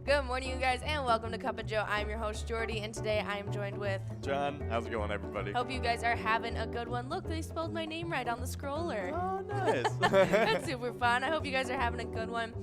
Good morning, you guys, and welcome to Cup of Joe. I'm your host, Jordy, and today I am joined with John. How's it going, everybody? Hope you guys are having a good one. Look, they spelled my name right on the scroller. Oh, nice. That's super fun. I hope you guys are having a good one.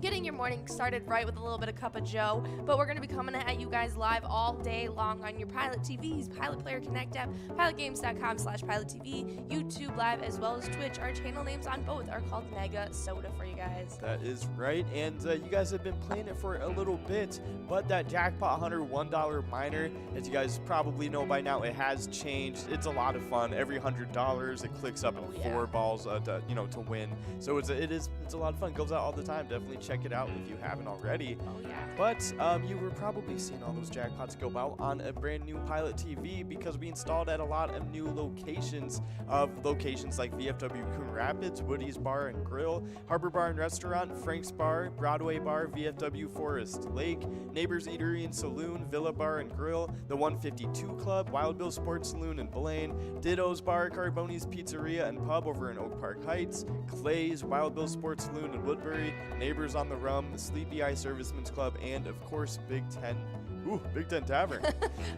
Getting your morning started right with a little bit of Cup of Joe, but we're going to be coming at you guys live all day long on your Pilot TVs, Pilot Player Connect app, pilotgames.com/PilotTV, YouTube Live, as well as Twitch. Our channel names on both are called MegaSota for you guys. That is right, and you guys have been playing it for a little bit, but that Jackpot Hunter $1 miner, as you guys probably know by now, it has changed. It's a lot of fun. Every $100, it clicks up in 4 balls, to win. So it's a lot of fun. It goes out all the time. Definitely check it out if you haven't already. Oh yeah. But you were probably seeing all those jackpots go out on a brand new Pilot TV because we installed at a lot of new locations like VFW Coon Rapids, Woody's Bar and Grill, Harbor Bar and Restaurant, Frank's Bar, Broadway Bar, VFW Forest Lake, Neighbors Eatery and Saloon, Villa Bar and Grill, the 152 Club, Wild Bill Sports Saloon in Blaine, Ditto's Bar, Carboni's Pizzeria and Pub over in Oak Park Heights, Clay's, Wild Bill Sports Saloon in Woodbury, Neighbors on the Rum, Sleepy Eye Servicemen's Club, and of course Big Ten Tavern.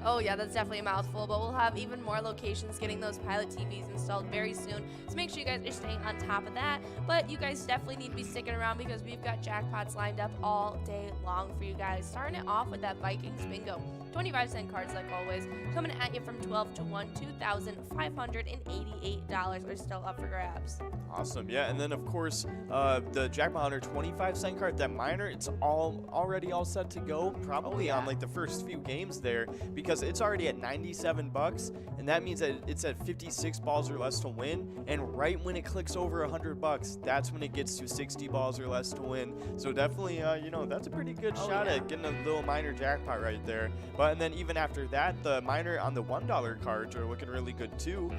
Oh yeah, that's definitely a mouthful, but we'll have even more locations getting those Pilot TVs installed very soon, so make sure you guys are staying on top of that. But you guys definitely need to be sticking around because we've got jackpots lined up all day long for you guys, starting it off with that Vikings Bingo. 25-cent cards like always, coming at you from 12 to 1, $2,588 are still up for grabs. Awesome, yeah, and then of course the Jackpot Hunter 25-cent card, that miner, it's already all set to go, probably on like the first few games there, because it's already at $97, and that means that it's at 56 balls or less to win, and right when it clicks over $100, that's when it gets to 60 balls or less to win. So definitely, that's a pretty good shot at getting a little miner jackpot right there. But and then even after that, the miner on the $1 cards are looking really good too.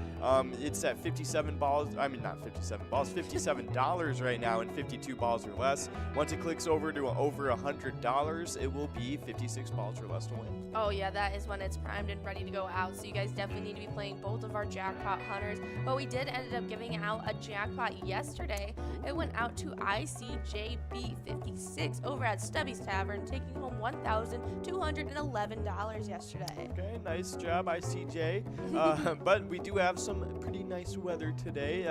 It's at 57 balls. I mean, not 57 balls, $57 right now, and 52 balls or less. Once it clicks over to over $100, it will be 56 balls or less to win. Oh yeah, that is when it's primed and ready to go out. So you guys definitely need to be playing both of our Jackpot Hunters. But we did end up giving out a jackpot yesterday. It went out to ICJB56 over at Stubby's Tavern, taking home $1,211 yesterday. Okay, nice job, ICJ. But we do have some pretty nice weather today.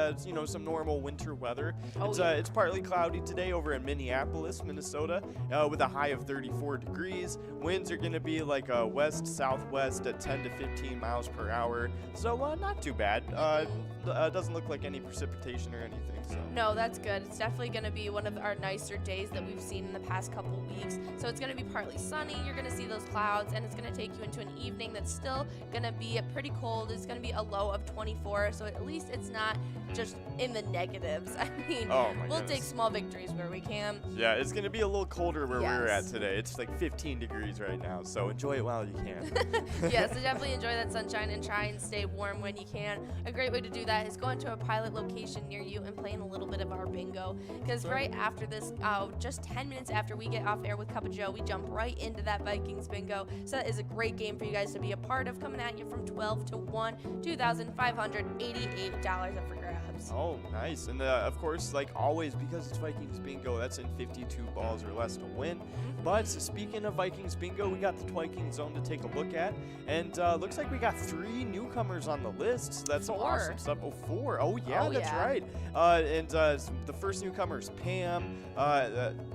Some normal winter weather. It's partly cloudy today over in Minneapolis, Minnesota, with a high of 34 degrees. Winds are going to be like west-southwest at 10 to 15 miles per hour. So not too bad. Doesn't look like any precipitation or anything. So. No, that's good. It's definitely going to be one of our nicer days that we've seen in the past couple weeks. So it's going to be partly sunny. You're going to see those clouds, and it's going to take you into an evening that's still going to be pretty cold. It's going to be a low of 24, so at least it's not just in the negatives. I mean, we'll take small victories where we can. Yeah, it's going to be a little colder where we're at today. It's like 15 degrees right now, so enjoy it while you can. Yeah, so definitely enjoy that sunshine and try and stay warm when you can. A great way to do that is going to a Pilot location near you and playing a little bit of our bingo, because right after this, just 10 minutes after we get off air with Cup of Joe, we jump right into that Vikings Bingo. So that is a great game for you guys to be a part of, coming at you from 12 to 1, $2,588 up for grabs. Oh, nice. And of course, like always, because it's Vikings Bingo, that's in 52 balls or less to win. But speaking of Vikings Bingo, we got the Twiking Zone to take a look at, and looks like we got 3 newcomers on the list. So that's awesome stuff. 4. Oh yeah, that's right. And the first newcomer is Pam.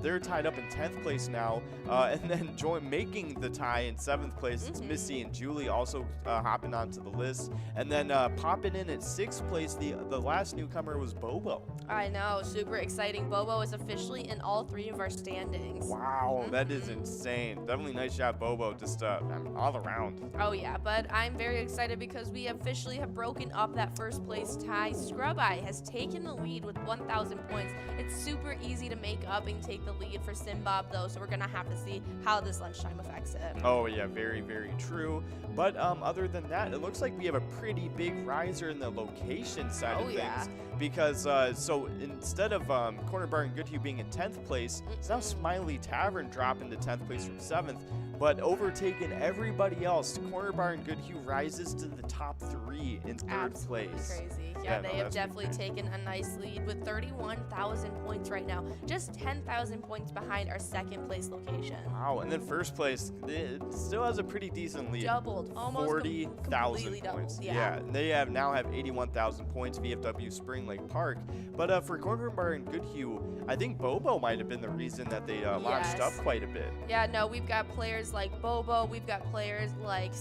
They're tied up in 10th place now, and then making the tie in 7th place. It's Missy and Julie also hopping onto the list, and then popping in at 6th place. The last newcomer was Bobo. I know, super exciting. Bobo is officially in all 3 of our standings. Wow, that is insane. Definitely nice job, Bobo, just all around. Oh yeah, but I'm very excited because we officially have broken up that first place tie. Scrub Eye has taken the lead with 1,000 points. It's super easy to make up and take the lead for Simbob though, so we're gonna have to see how this lunchtime affects it. Oh yeah, very, very true. But other than that, it looks like we have a pretty big riser in the location side of things. is. Because, so instead of Corner Bar and Goodhue being in 10th place, it's now Smiley Tavern dropping to 10th place from 7th. But overtaking everybody else, Corner Bar and Goodhue rises to the top 3 in 3rd place. Crazy. Yeah, they have definitely taken a nice lead with 31,000 points right now. Just 10,000 points behind our 2nd place location. Wow, and then 1st place, it still has a pretty decent lead. Doubled. Almost 40,000 points. Yeah. They now have 81,000 points, VFW Spring Lake Park. But for Corner Bar and Goodhue, I think Bobo might have been the reason that they launched up quite a bit. Yeah, no, we've got players like Bobo, we've got players like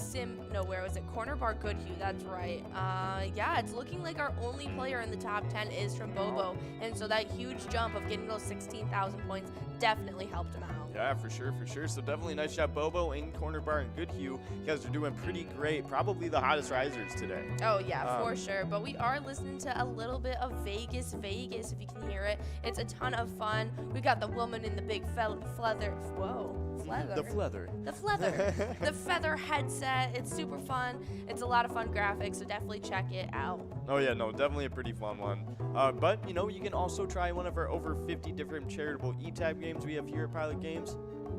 where was it? Corner Bar Goodhue, that's right. Yeah, it's looking like our only player in the top 10 is from Bobo, and so that huge jump of getting those 16,000 points definitely helped him out. Yeah, for sure. So definitely nice job, Bobo and Corner Bar and Goodhue. You guys are doing pretty great. Probably the hottest risers today. Oh, yeah, for sure. But we are listening to a little bit of Vegas, if you can hear it. It's a ton of fun. We got the woman in the big feather. Whoa. Fleather. The feather headset. It's super fun. It's a lot of fun graphics, so definitely check it out. Oh yeah, no, definitely a pretty fun one. But you can also try one of our over 50 different charitable e-tab games we have here at Pilot Games.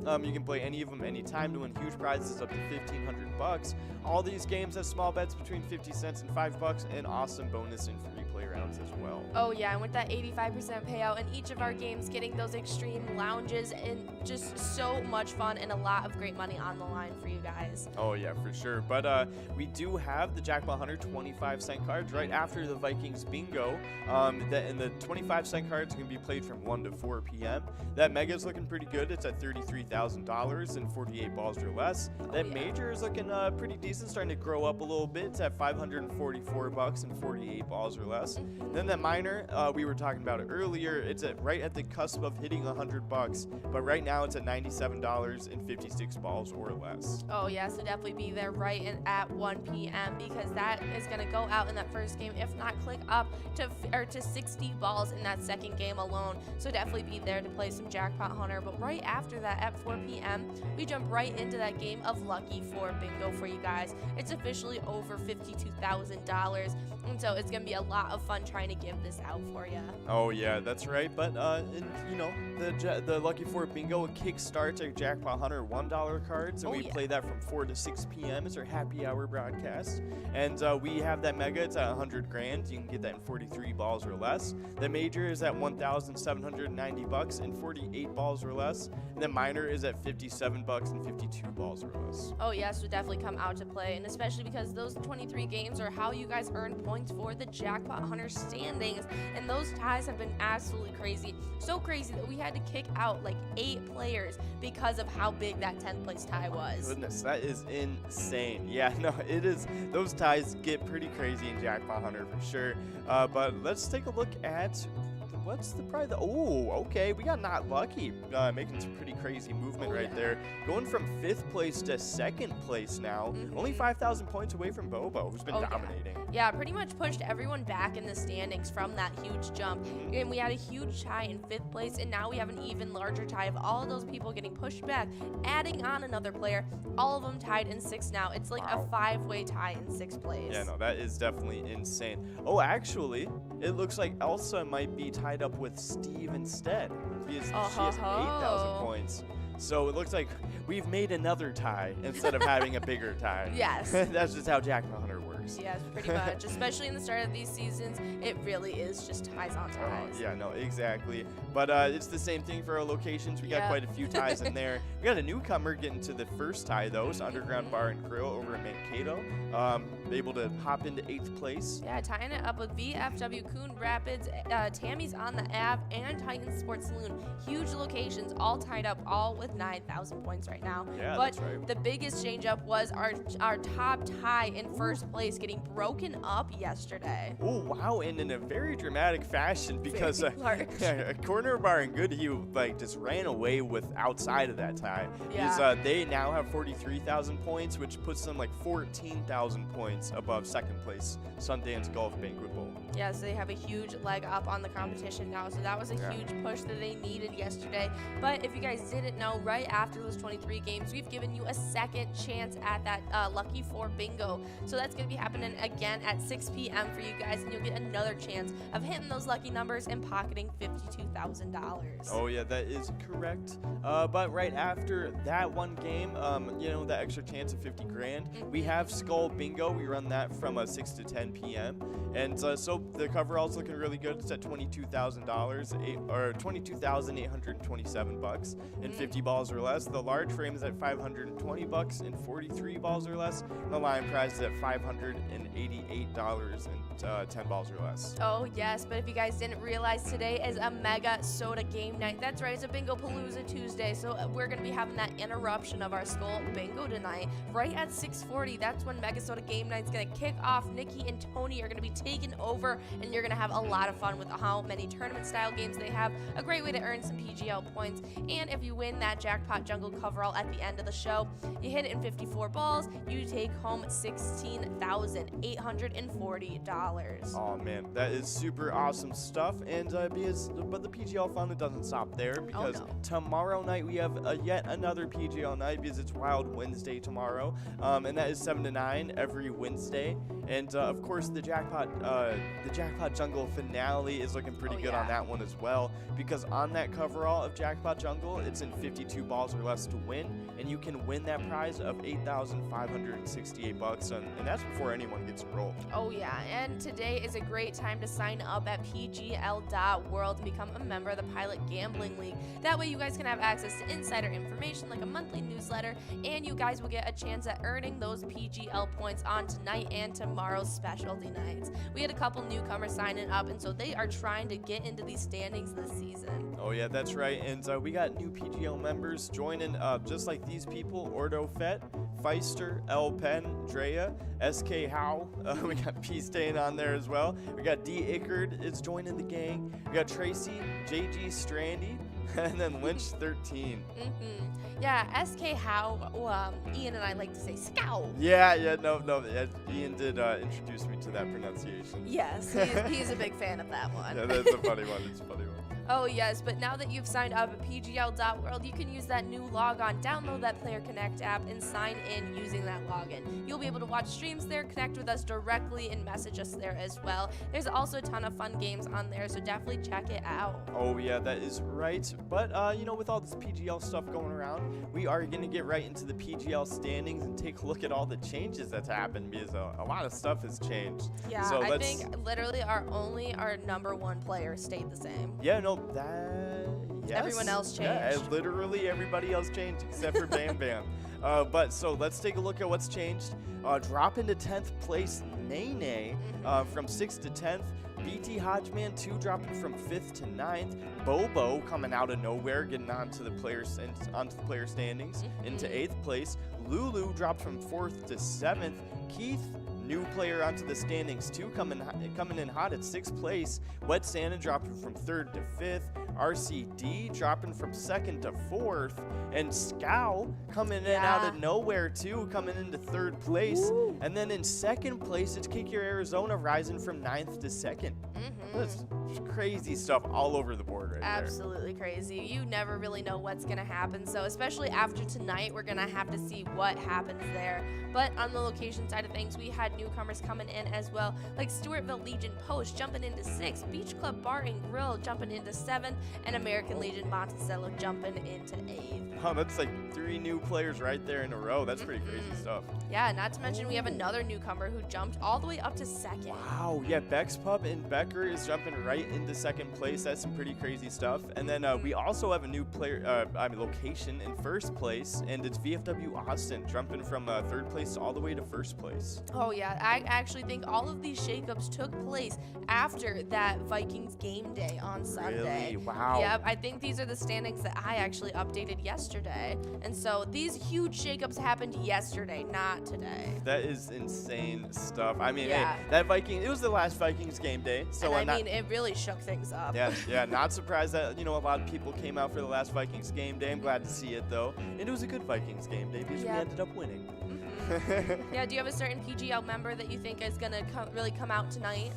You can play any of them anytime to win huge prizes up to $1,500. All these games have small bets between 50 cents and $5 and awesome bonus and free play rounds as well. Oh yeah, and with that 85% payout in each of our games, getting those extreme lounges and just so much fun and a lot of great money on the line for you guys. Oh yeah, for sure. But we do have the Jackpot Hunter 25-cent cards right after the Vikings Bingo. And the 25-cent cards can be played from 1 to 4 p.m. That Mega's looking pretty good. It's at $33,000 and 48 balls or less. That Major is looking pretty decent, starting to grow up a little bit. It's at $544 and 48 balls or less. Then that Minor, we were talking about it earlier. It's right at the cusp of hitting $100, but right now it's at $97 and 56 balls or less. Oh yeah, so definitely be there right at 1 p.m. because that is going to go out in that first game. If not, click up to 60 balls in that second game alone. So definitely be there to play some Jackpot Hunter. But right after that, at 4 p.m., we jump right into that game of Lucky 4 Bingo for you guys. It's officially over $52,000, and so it's going to be a lot of fun trying to give this out for you. Oh yeah, that's right. But the Lucky 4 Bingo kickstarts our Jackpot Hunter $1 cards, and we play that from 4 to 6 p.m. as our happy hour broadcast. And we have that Mega. It's at $100,000. You can get that in 43 balls or less. The Major is at $1,790 and 48 balls or less. And the Minor is at $57 and 52 balls or less. Oh yeah, so definitely come out to play, and especially because those 23 games are how you guys earn points for the Jackpot Hunter standings, and those ties have been absolutely crazy. So crazy that we had to kick out like 8 players because of how big that 10th place tie was. Goodness, that is insane. Yeah, no, it is. Those ties get pretty crazy in Jackpot Hunter for sure. But let's take a look at what's the prize. Oh, okay, we got Not Lucky making some pretty crazy movement there. Going from 5th place to 2nd place now. Only 5,000 points away from Bobo, who's been dominating. Yeah, pretty much pushed everyone back in the standings from that huge jump. And we had a huge tie in 5th place, and now we have an even larger tie of all of those people getting pushed back, adding on another player. All of them tied in 6th now. It's like a 5-way tie in 6th place. Yeah, no, that is definitely insane. Oh, actually, it looks like Elsa might be tied up with Steve instead. She has 8,000 points. So it looks like we've made another tie instead of having a bigger tie. Yes. That's just how Jackpot Hunter works. Yes, pretty much. Especially in the start of these seasons, it really is just ties on ties. Yeah, no, exactly. But it's the same thing for our locations. We got quite a few ties in there. We got a newcomer getting to the first tie, though. It's Underground Bar and Grill over in Mankato. Able to hop into 8th place. Yeah, tying it up with VFW Coon Rapids, Tammy's on the Ave, and Titan Sports Saloon. Huge locations, all tied up, all with 9,000 points right now. Yeah, but that's right. The biggest change up was our top tie in 1st place getting broken up yesterday. Oh, wow, and in a very dramatic fashion because Corner Bar and Goodhue just ran away with outside of that tie. Yeah. They now have 43,000 points, which puts them 14,000 points above 2nd place Sundance Golf Banquet Bowl. Yeah, so they have a huge leg up on the competition now. So that was a huge push that they needed yesterday. But if you guys didn't know, right after those 23 games, we've given you a second chance at that Lucky 4 Bingo. So that's going to be happening again at 6 p.m. for you guys, and you'll get another chance of hitting those lucky numbers and pocketing $52,000. Oh, yeah, that is correct. But right after that one game, you know, that extra chance of 50 grand, we have Skull Bingo. We run that from 6 to 10 p.m. And so the coverall's looking really good. It's at $22,000 or $22,827 and 50 balls or less. The large frame is at $520 and 43 balls or less. And the lion prize is at $588 and 10 balls or less. Oh yes, but if you guys didn't realize, today is a MegaSota game night. That's right, it's a Bingo Palooza Tuesday. So we're gonna be having that interruption of our Skull Bingo tonight, right at 6:40. That's when MegaSota game night's gonna kick off. Nikki and Tony are gonna be taking over, and you're gonna have a lot of fun with how many tournament style games they have. A great way to earn some PGL points. And if you win that Jackpot Jungle coverall at the end of the show, you hit it in 54 balls, you take home $16,840. Oh man, that is super awesome stuff. And but the PGL fun, it doesn't stop there, because tomorrow night we have yet another PGL night, because it's Wild Wednesday tomorrow, and that is 7 to 9 every Wednesday. And of course the Jackpot Jungle finale is looking pretty good on that one as well, because on that coverall of Jackpot Jungle, it's in 52 balls or less to win, and you can win that prize of $8,568, and that's before anyone gets enrolled. Oh yeah, and today is a great time to sign up at pgl.world to become a member of the Pilot Gambling League. That way you guys can have access to insider information like a monthly newsletter, and you guys will get a chance at earning those PGL points on tonight and tomorrow's specialty nights. We had a couple newcomers signing up, and so they are trying to get into these standings this season. Oh yeah, that's right. And we got new PGL members joining, just like these people: Ordo Fett, Feister, L Pen, Drea, SK Howe. We got P staying on there as well. We got D Ickard is joining the gang. We got Tracy, JG Strandy, and then Lynch 13. Yeah, SK Howe, Ian and I like to say Scow. Yeah, no, Ian did introduce me to that pronunciation. Yes, he's a big fan of that one. Yeah, that's a funny one. It's a funny one. Oh yes, but now that you've signed up at pgl.world, you can use that new logon, download that Player Connect app, and sign in using that login. You'll be able to watch streams there, connect with us directly, and message us there as well. There's also a ton of fun games on there, so definitely check it out. Oh yeah, that is right. But you know, with all this PGL stuff going around, we are going to get right into the Pgl standings and take a look at all the changes that's happened, because a lot of stuff has changed. Yeah, so I think literally our number one player stayed the same. Yeah, no, yes. Everyone else changed. Yeah, literally everybody else changed except for Bam Bam. But so let's take a look at what's changed. Drop into 10th place, Nene, from 6th to 10th. BT Hodgman 2 dropping from 5th to 9th. Bobo coming out of nowhere, getting onto the player standings into 8th place. Lulu dropped from 4th to 7th. Keith, new player onto the standings too, coming in hot at 6th place. Wet Santa dropping from 3rd to 5th. RCD dropping from 2nd to 4th. And Scow coming in out of nowhere too, coming into 3rd place. Woo. And then in 2nd place, it's Kick Your Arizona, rising from 9th to 2nd. That's crazy stuff all over the board right there. Absolutely crazy. You never really know what's going to happen. So especially after tonight, we're going to have to see what happens there. But on the location side of things, we had newcomers coming in as well, like Stewartville Legion Post jumping into 6th, Beach Club Bar and Grill jumping into 7th, and American Legion Monticello jumping into 8th. Oh, that's like 3 new players right there in a row. That's pretty crazy stuff. Yeah, not to mention we have another newcomer who jumped all the way up to 2nd. Wow, yeah, Beck's Pub in Becker is jumping right into 2nd place. That's some pretty crazy stuff. And then we also have a new location in 1st place, and it's VFW Austin jumping from 3rd place all the way to 1st place. Oh yeah, I actually think all of these shakeups took place after that Vikings game day on Sunday. Really? Wow. Yep, I think these are the standings that I actually updated yesterday. And so these huge shakeups happened yesterday, not today. That is insane stuff. I mean, hey, it was the last Vikings game day. So and I mean, it really shook things up. Yeah, not surprised that, a lot of people came out for the last Vikings game day. I'm glad to see it, though. And it was a good Vikings game day because we ended up winning. Yeah, do you have a certain PGL member that you think is going to really come out tonight?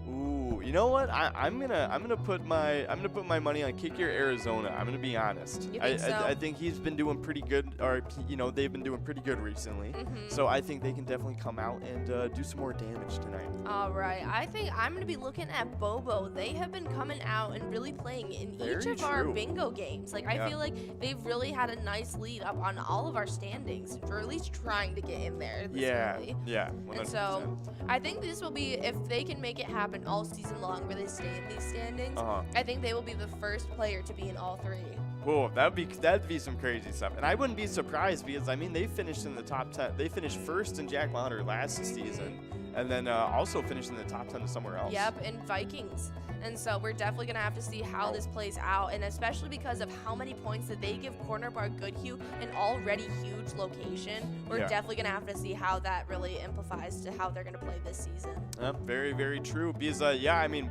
Ooh, you know what? I'm gonna put my money on Kick Your Arizona. I'm gonna be honest. You think so? I think he's been doing pretty good, or they've been doing pretty good recently. So I think they can definitely come out and do some more damage tonight. All right, I think I'm gonna be looking at Bobo. They have been coming out and really playing in each of our bingo games. Like I feel like they've really had a nice lead up on all of our standings, or at least trying to get in there. Yeah, early. yeah. 100%. And so I think this will be, if they can make it happen all season long where they stay in these standings, I think they will be the first player to be in all three. Whoa, that'd be some crazy stuff, and I wouldn't be surprised because I mean they finished in the top 10. They finished first in Jackpot Hunter last season, and then also finished in the top 10 to somewhere else. Yep, in Vikings. And so we're definitely going to have to see how this plays out, and especially because of how many points that they give Corner Bar Goodhue, an already huge location. We're definitely going to have to see how that really amplifies to how they're going to play this season. Very, very true. Because, I mean,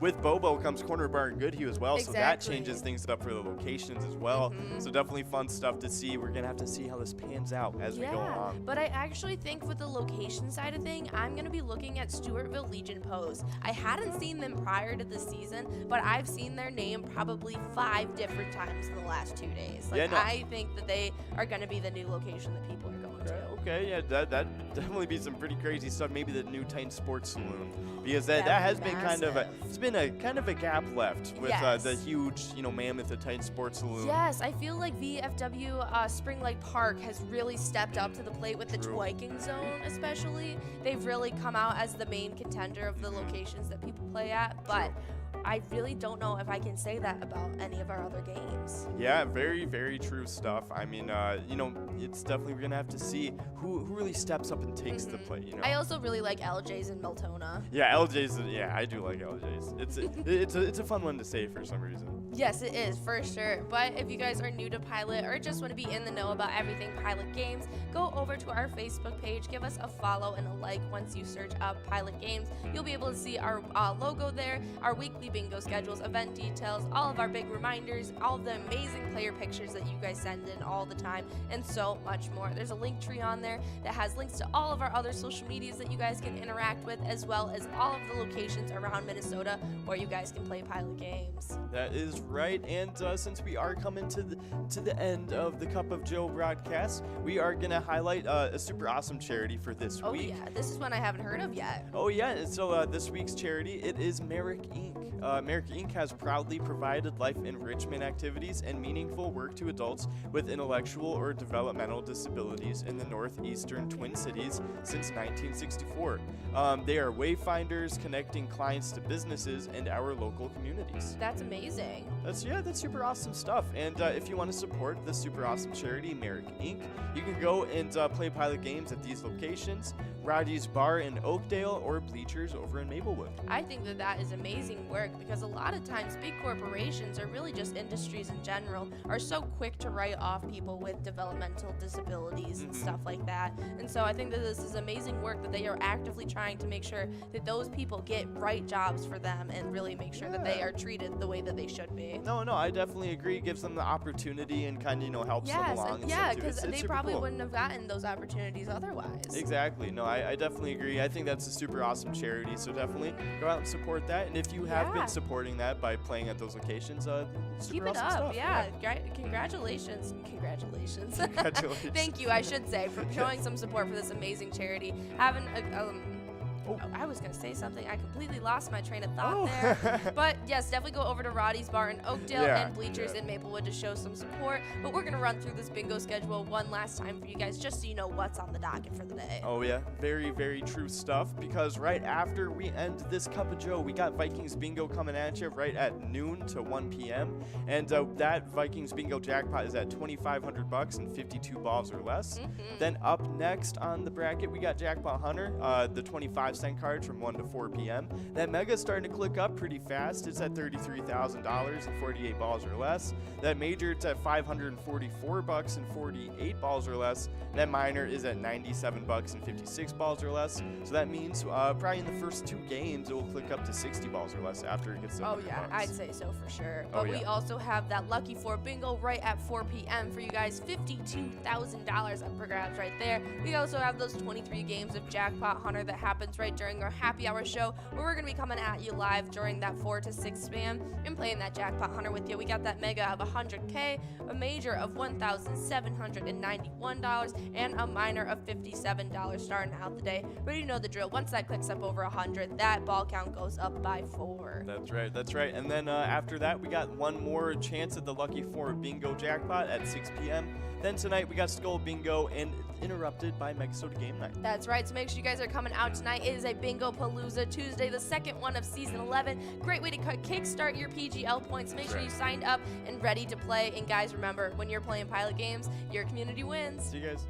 with Bobo comes Corner Bar Goodhue as well, so that changes things up for the locations as well. So definitely fun stuff to see. We're going to have to see how this pans out as we go along. But I actually think with the location side of thing, I'm going to be looking at Stewartville Legion Pose. I hadn't seen them prior to the season, but I've seen their name probably 5 different times in the last 2 days. Like I think that they are going to be the new location that people are going to. Okay, yeah, that definitely be some pretty crazy stuff. Maybe the new Titan Sports Saloon, because that has been kind of a gap left with the huge mammoth of Titan Sports Saloon. Yes, I feel like VFW Spring Lake Park has really stepped up to the plate with the twiking zone, especially. They've really come out as the main contender of the locations that people play at, but I really don't know if I can say that about any of our other games. Yeah, very, very true stuff. I mean, it's definitely, we're going to have to see who really steps up and takes the plate, I also really like LJ's in Miltona. Yeah, LJ's, I do like LJ's. It's a fun one to say for some reason. Yes, it is, for sure. But if you guys are new to Pilot or just want to be in the know about everything Pilot Games, go over to our Facebook page, give us a follow and a like. Once you search up Pilot Games, you'll be able to see our logo there, our weekly bingo schedules, event details, all of our big reminders, all of the amazing player pictures that you guys send in all the time, and so much more. There's a link tree on there that has links to all of our other social medias that you guys can interact with, as well as all of the locations around Minnesota where you guys can play Pilot Games. That is right, and since we are coming to the end of the Cup of Joe broadcast, we are going to highlight a super awesome charity for this week. Oh yeah, this is one I haven't heard of yet. Oh yeah, and so this week's charity, it is Merrick Inc. Merrick Inc. has proudly provided life enrichment activities and meaningful work to adults with intellectual or developmental disabilities in the northeastern Twin Cities since 1964. They are wayfinders connecting clients to businesses and our local communities. That's amazing. That's super awesome stuff. And if you want to support the super awesome charity, Merrick Inc., you can go and play Pilot Games at these locations: Roddy's Bar in Oakdale or Bleachers over in Maplewood. I think that is amazing work, because a lot of times big corporations, or really just industries in general, are so quick to write off people with developmental disabilities and stuff like that. And so I think that this is amazing work that they are actively trying to make sure that those people get right jobs for them and really make sure that they are treated the way that they should be. No, I definitely agree. It gives them the opportunity and kind of, helps them along. Yeah, because they probably wouldn't have gotten those opportunities otherwise. Exactly. No, I definitely agree. I think that's a super awesome charity, so definitely go out and support that. And if you have been supporting that by playing at those locations, keep it up. Stuff. Yeah. Congratulations. Congratulations. Thank you, I should say, for showing some support for this amazing charity. Having I was going to say something. I completely lost my train of thought there. But yes, definitely go over to Roddy's Bar in Oakdale and Bleachers in Maplewood to show some support. But we're going to run through this bingo schedule one last time for you guys, just so you know what's on the docket for the day. Oh yeah, very, very true stuff, because right after we end this Cup of Joe, we got Vikings Bingo coming at you right at noon to 1 p.m. And that Vikings Bingo jackpot is at $2,500 and 52 balls or less. Then up next on the bracket, we got Jackpot Hunter, the 25-cent cards from 1 to 4 p.m. That Mega's starting to click up pretty fast. It's at $33,000 and 48 balls or less. That Major, it's at $544 and 48 balls or less. That Minor is at $97 and 56 balls or less. So that means probably in the first 2 games, it will click up to 60 balls or less after it gets to $100. Oh yeah, I'd say so for sure. But we also have that Lucky 4 Bingo right at 4 p.m. for you guys. $52,000 up for grabs right there. We also have those 23 games of Jackpot Hunter that happens right right during our happy hour show, where we're going to be coming at you live during that 4 to 6 span and playing that Jackpot Hunter with you. We got that mega of 100K, a major of $1,791, and a minor of $57 starting out the day. But you know the drill. Once that clicks up over 100, that ball count goes up by 4. That's right, that's right. And then after that, we got one more chance at the Lucky 4 Bingo jackpot at 6 p.m. Then tonight, we got Skull Bingo and interrupted by MegaSota Game Night. That's right, so make sure you guys are coming out tonight. It is a Bingo Palooza Tuesday, the second one of Season 11. Great way to kickstart your PGL points. Make sure you signed up and ready to play. And guys, remember, when you're playing Pilot games, your community wins. See you guys.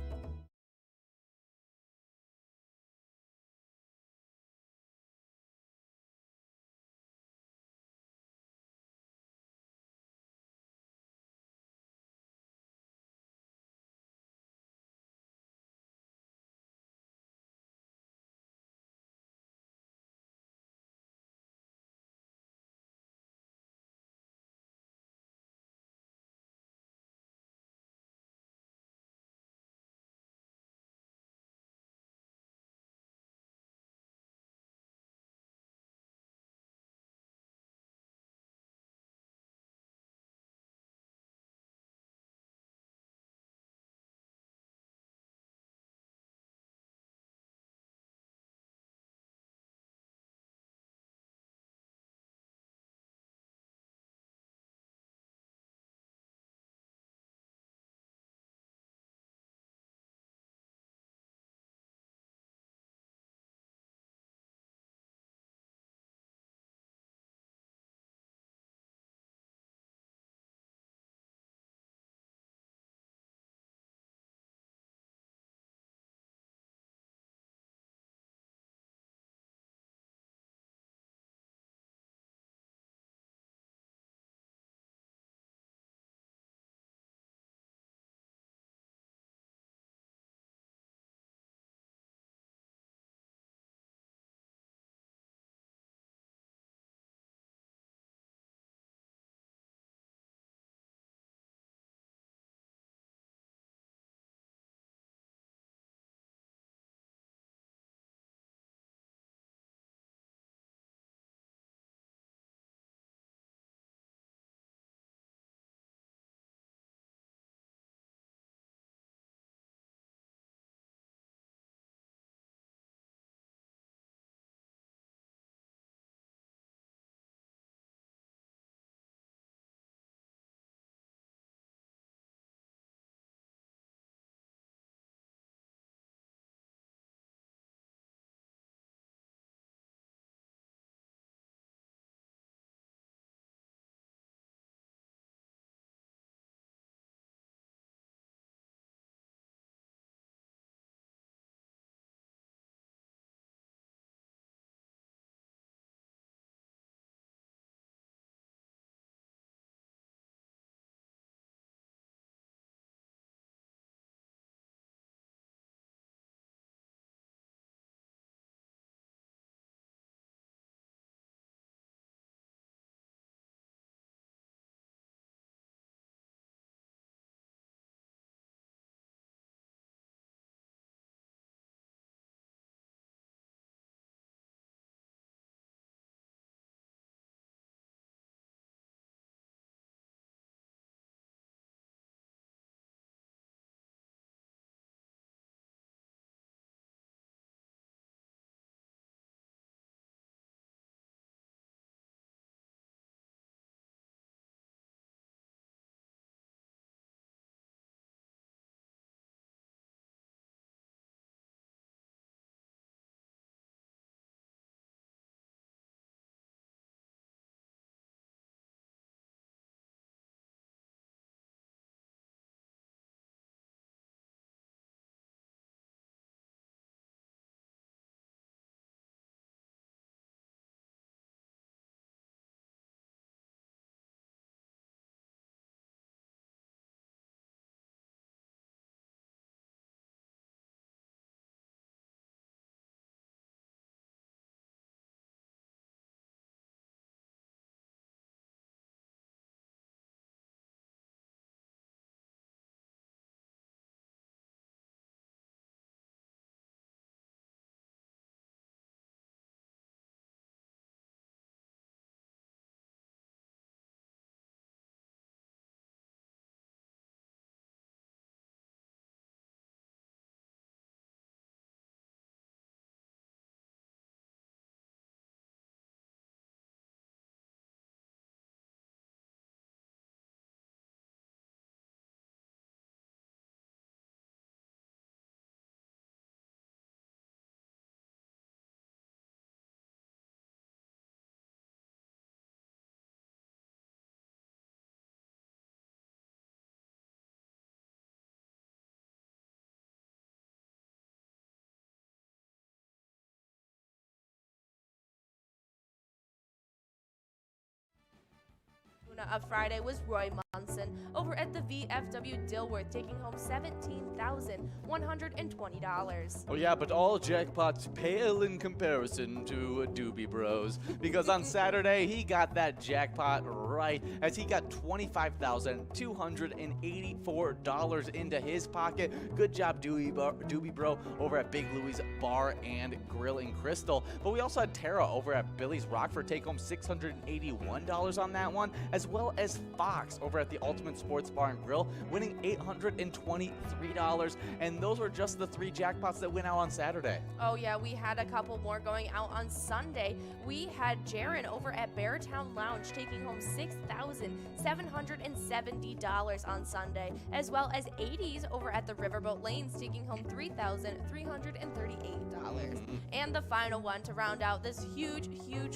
of Friday was Roy Munson over at the VFW Dilworth, taking home $17,120. Oh yeah, but all jackpots pale in comparison to Doobie Bros, because on Saturday he got that jackpot right as he got $25,284 into his pocket. Good job, Doobie Bro over at Big Louie's Bar and Grill in Crystal. But we also had Tara over at Billy's Rockford take home $681 on that one, as well as Fox over at the Ultimate Sports Bar and Grill winning $823. And those were just the 3 jackpots that went out on Saturday. Oh yeah, we had a couple more going out on Sunday. We had Jaron over at Beartown Lounge taking home $6,770 on Sunday, as well as 80s over at the Riverboat Lanes taking home $3,338. And the final one to round out this huge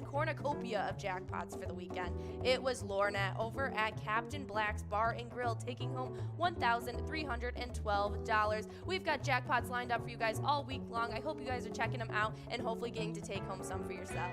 cornucopia of jackpots for the weekend, it was Lornat over at Captain Black's Bar and Grill taking home $1,312. We've got jackpots lined up for you guys all week long. I hope you guys are checking them out and hopefully getting to take home some for yourself.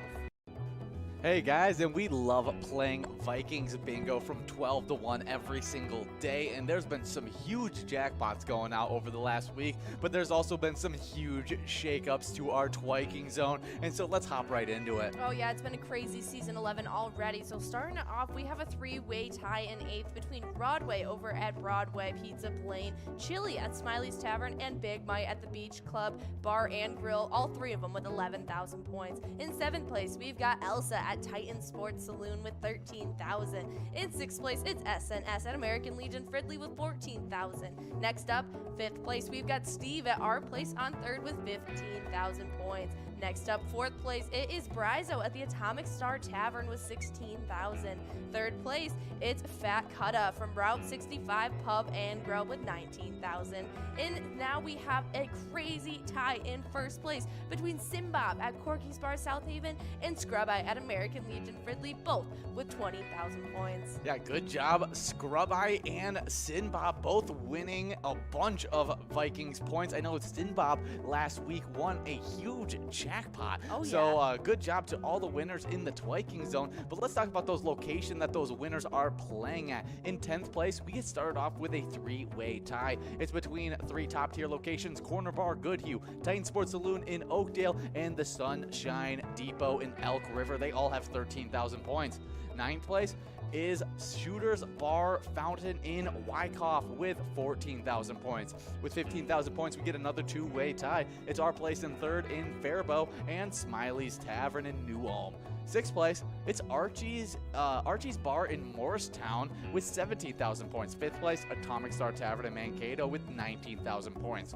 Hey guys, and we love playing Vikings Bingo from 12 to 1 every single day, and there's been some huge jackpots going out over the last week, but there's also been some huge shakeups to our Twiking zone, and so let's hop right into it. Oh yeah, it's been a crazy season 11 already. So starting it off, we have a 3-way tie in 8th between Broadway over at Broadway Pizza Plain, Chili at Smiley's Tavern, and Big Mike at the Beach Club Bar and Grill, all 3 of them with 11,000 points. In 7th place, we've got Elsa at Titan Sports Saloon with 13,000. In 6th place, it's SNS at American Legion Fridley with 14,000. Next up, 5th place, we've got Steve at Our Place on 3rd with 15,000 points. Next up, 4th place, it is Brizo at the Atomic Star Tavern with 16,000. 3rd place, it's Fat Cutta from Route 65 Pub and Grill with 19,000. And now we have a crazy tie in 1st place between Simbob at Corky's Bar South Haven and Scrub Eye at American Legion Fridley, both with 20,000 points. Yeah, good job, Scrub Eye and Sinbob both winning a bunch of Vikings points. I know Sinbob last week won a huge jackpot. Oh, yeah. So good job to all the winners in the Twiking zone. But let's talk about those locations that those winners are playing at. In 10th place, we get started off with a 3-way tie. It's between 3 top-tier locations: Corner Bar Goodhue, Titan Sports Saloon in Oakdale, and the Sunshine Depot in Elk River. They all have 13,000 points. 9th place is Shooter's Bar Fountain in Wyckoff with 14,000 points. With 15,000 points, we get another 2-way tie. It's Our Place in 3rd in Faribault and Smiley's Tavern in New Ulm. 6th place, it's Archie's Bar in Morristown with 17,000 points. 5th place, Atomic Star Tavern in Mankato with 19,000 points.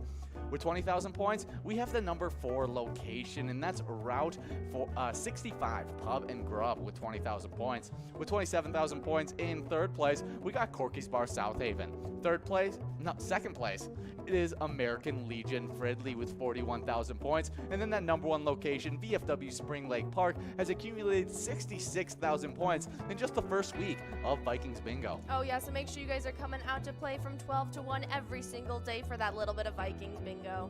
With 20,000 points, we have the number 4 location, and that's Route 65 Pub and Grub with 20,000 points. With 27,000 points in 3rd place, we got Corky's Bar South Haven. 2nd place, it is American Legion Fridley with 41,000 points. And then that number 1 location, VFW Spring Lake Park, has accumulated 66,000 points in just the first week of Vikings Bingo. Oh yeah, so make sure you guys are coming out to play from 12 to 1 every single day for that little bit of Vikings Bingo.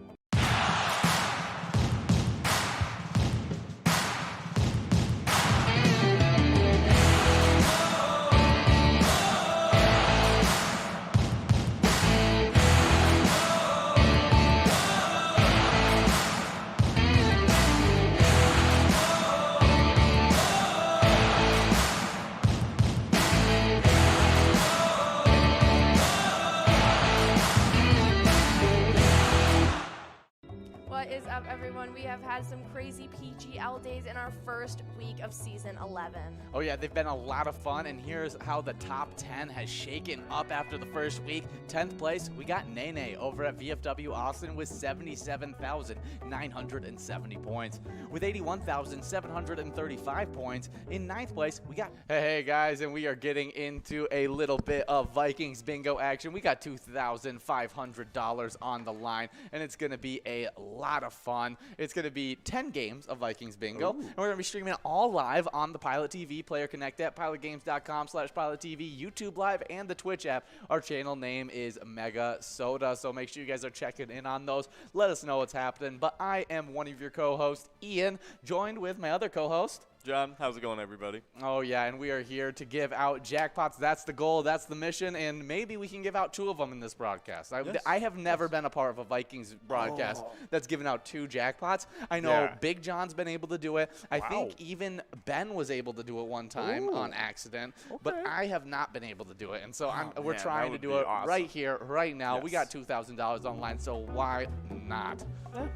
What is up, everyone? We have had some crazy PGL days in our first week of season 11. Oh yeah, they've been a lot of fun, and here's how the top 10 has shaken up after the first week. 10th place, we got Nene over at VFW Austin with 77,970 points. With 81,735 points, in 9th place, we got hey guys, and we are getting into a little bit of Vikings Bingo action. We got $2,500 on the line, and it's going to be a lot of fun. It's going to be 10 games of Vikings Bingo, and we're going to be streaming it all live on the Pilot TV, Player Connect app, pilotgames.com/PilotTV, YouTube Live, and the Twitch app. Our channel name is MegaSota, so make sure you guys are checking in on those. Let us know what's happening. But I am one of your co-hosts, Ian, joined with my other co-host, John. How's it going, everybody? Oh, yeah, and we are here to give out jackpots. That's the goal. That's the mission, and maybe we can give out 2 of them in this broadcast. I have never been a part of a Vikings broadcast that's given out 2 jackpots. I know Big John's been able to do it. I think even Ben was able to do it one time on accident, but I have not been able to do it, and so we're trying to do it right here, right now. Yes. We got $2,000 online, so why not?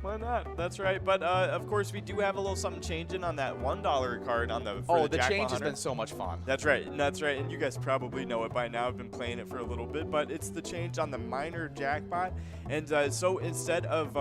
Why not? That's right. But of course, we do have a little something changing on that $1 card on the. The change has been so much fun. That's right. And you guys probably know it by now. I've been playing it for a little bit, but it's the change on the minor jackpot. And so instead of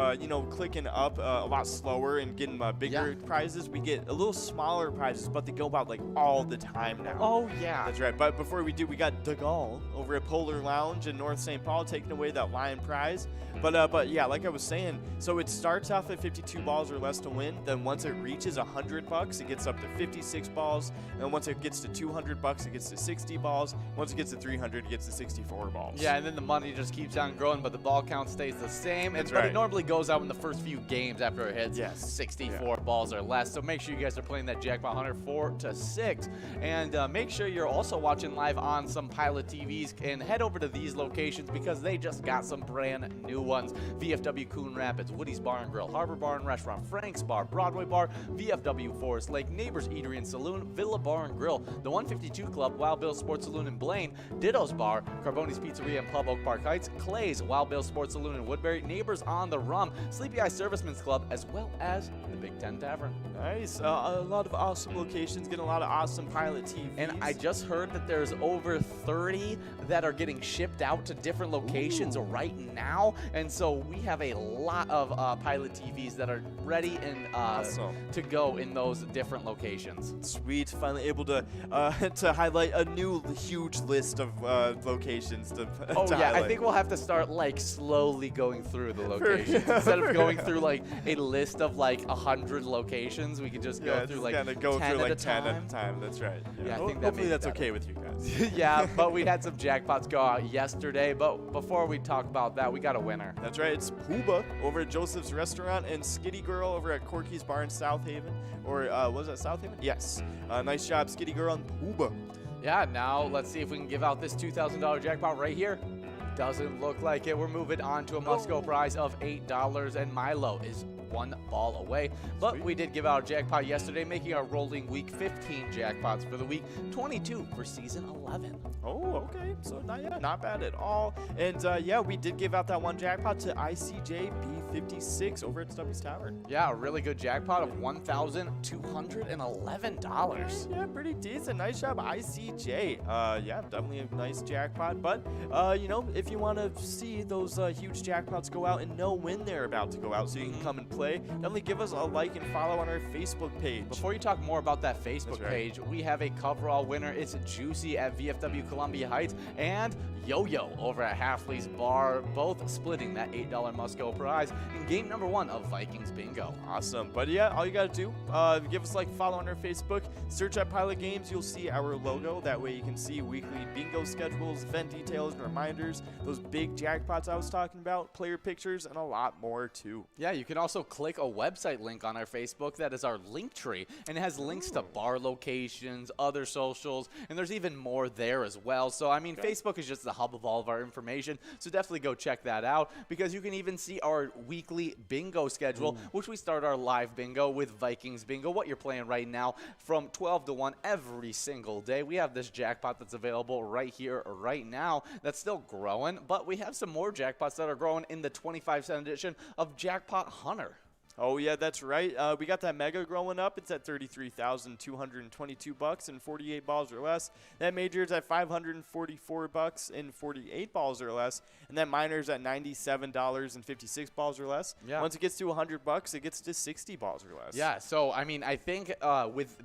clicking up a lot slower and getting bigger prizes, we get a little smaller prizes, but they go out like all the time now. Oh yeah. That's right. But before we do, we got Pgl over at Polar Lounge in North St. Paul taking away that lion prize. But yeah, like I was saying, so it starts off at 52 balls or less to win. Then once it reaches $100, it gets up to 56 balls. And then once it gets to $200, it gets to 60 balls. Once it gets to 300, it gets to 64 balls. Yeah, and then the money just keeps on growing, but the ball count stays the same. That's but it normally goes out in the first few games after it hits 64 Yeah. balls or less. So make sure you guys are playing that Jackpot Hunter 4 to 6. And make sure you're also watching live on some Pilot TVs and head over to these locations because they just got some brand new ones. VFW Coon Rapids, Woody's Bar and Grill, Harbor Bar and Restaurant, Frank's Bar, Broadway Bar, VFW Forest Lake, Neighbors Eatery and Saloon, Villa Bar and Grill, the 152 Club, Wild Bill Sports Saloon in Blaine, Ditto's Bar, Carboni's Pizzeria in Pub Oak Park Heights, Clay's, Wild Bill Sports Saloon in Woodbury, Neighbors on the Rum, Sleepy Eye Servicemen's Club, as well as the Big Ten Tavern. Nice. A lot of awesome locations, getting a lot of awesome Pilot TVs. And I just heard that there's over 30 that are getting shipped out to different locations right now. And so we have a lot of Pilot TVs that are ready and to go in those different locations. Sweet. Finally able to highlight a new huge list of locations to yeah, highlight. I think we'll have to start like slowly going through the locations. Instead of going through like a list of like 100 locations, we could just go through like 10 at a time. That's right. Yeah, I think hopefully that's okay with you guys. Yeah, but we had some jackpots go out yesterday. But before we talk about that, we got a winner. That's right. It's Pooba over at Joseph's Restaurant and Skitty Girl over at Corky's Bar in South Haven. Or was that South Haven? Yes. Nice job, Skitty Girl and Pooba. Yeah, now let's see if we can give out this $2,000 jackpot right here. Doesn't look like it. We're moving on to a must-go prize of $8, and Milo is 1 ball away. But we did give out a jackpot yesterday, making our rolling week 15 jackpots for the week, 22 for season 11. Oh, okay. So not bad at all. And yeah, we did give out that one jackpot to ICJ B56 over at Stubby's Tavern. Yeah, a really good jackpot of $1,211. Yeah, pretty decent. Nice job, ICJ. Yeah, definitely a nice jackpot. But if you want to see those huge jackpots go out and know when they're about to go out, so you can come and play, definitely give us a like and follow on our Facebook page. Before you talk more about that Facebook page, we have a coverall winner. It's Juicy at VFW Columbia Heights and Yo-Yo over at Halfley's Bar, both splitting that $8 must-go prize in game number 1 of Vikings Bingo. Awesome. But yeah, all you got to do, give us a like, follow on our Facebook, search at Pilot Games. You'll see our logo. That way you can see weekly bingo schedules, event details, and reminders, those big jackpots I was talking about, player pictures, and a lot more too. Yeah, you can also click a website link on our Facebook. That is our link tree, and it has links to bar locations, other socials, and there's even more there as well. So, I mean, Facebook is just the hub of all of our information, so definitely go check that out because you can even see our weekly bingo schedule, which we start our live bingo with Vikings Bingo, what you're playing right now from 12 to 1 every single day. We have this jackpot that's available right here, right now, that's still growing, but we have some more jackpots that are growing in the 25-cent edition of Jackpot Hunter. Oh yeah, that's right. We got that mega growing up. It's at $33,222 and 48 balls or less. That major's at $544 and 48 balls or less, and that minor's at $97 and 56 balls or less. Yeah. Once it gets to $100, it gets to 60 balls or less. Yeah. So I mean, I think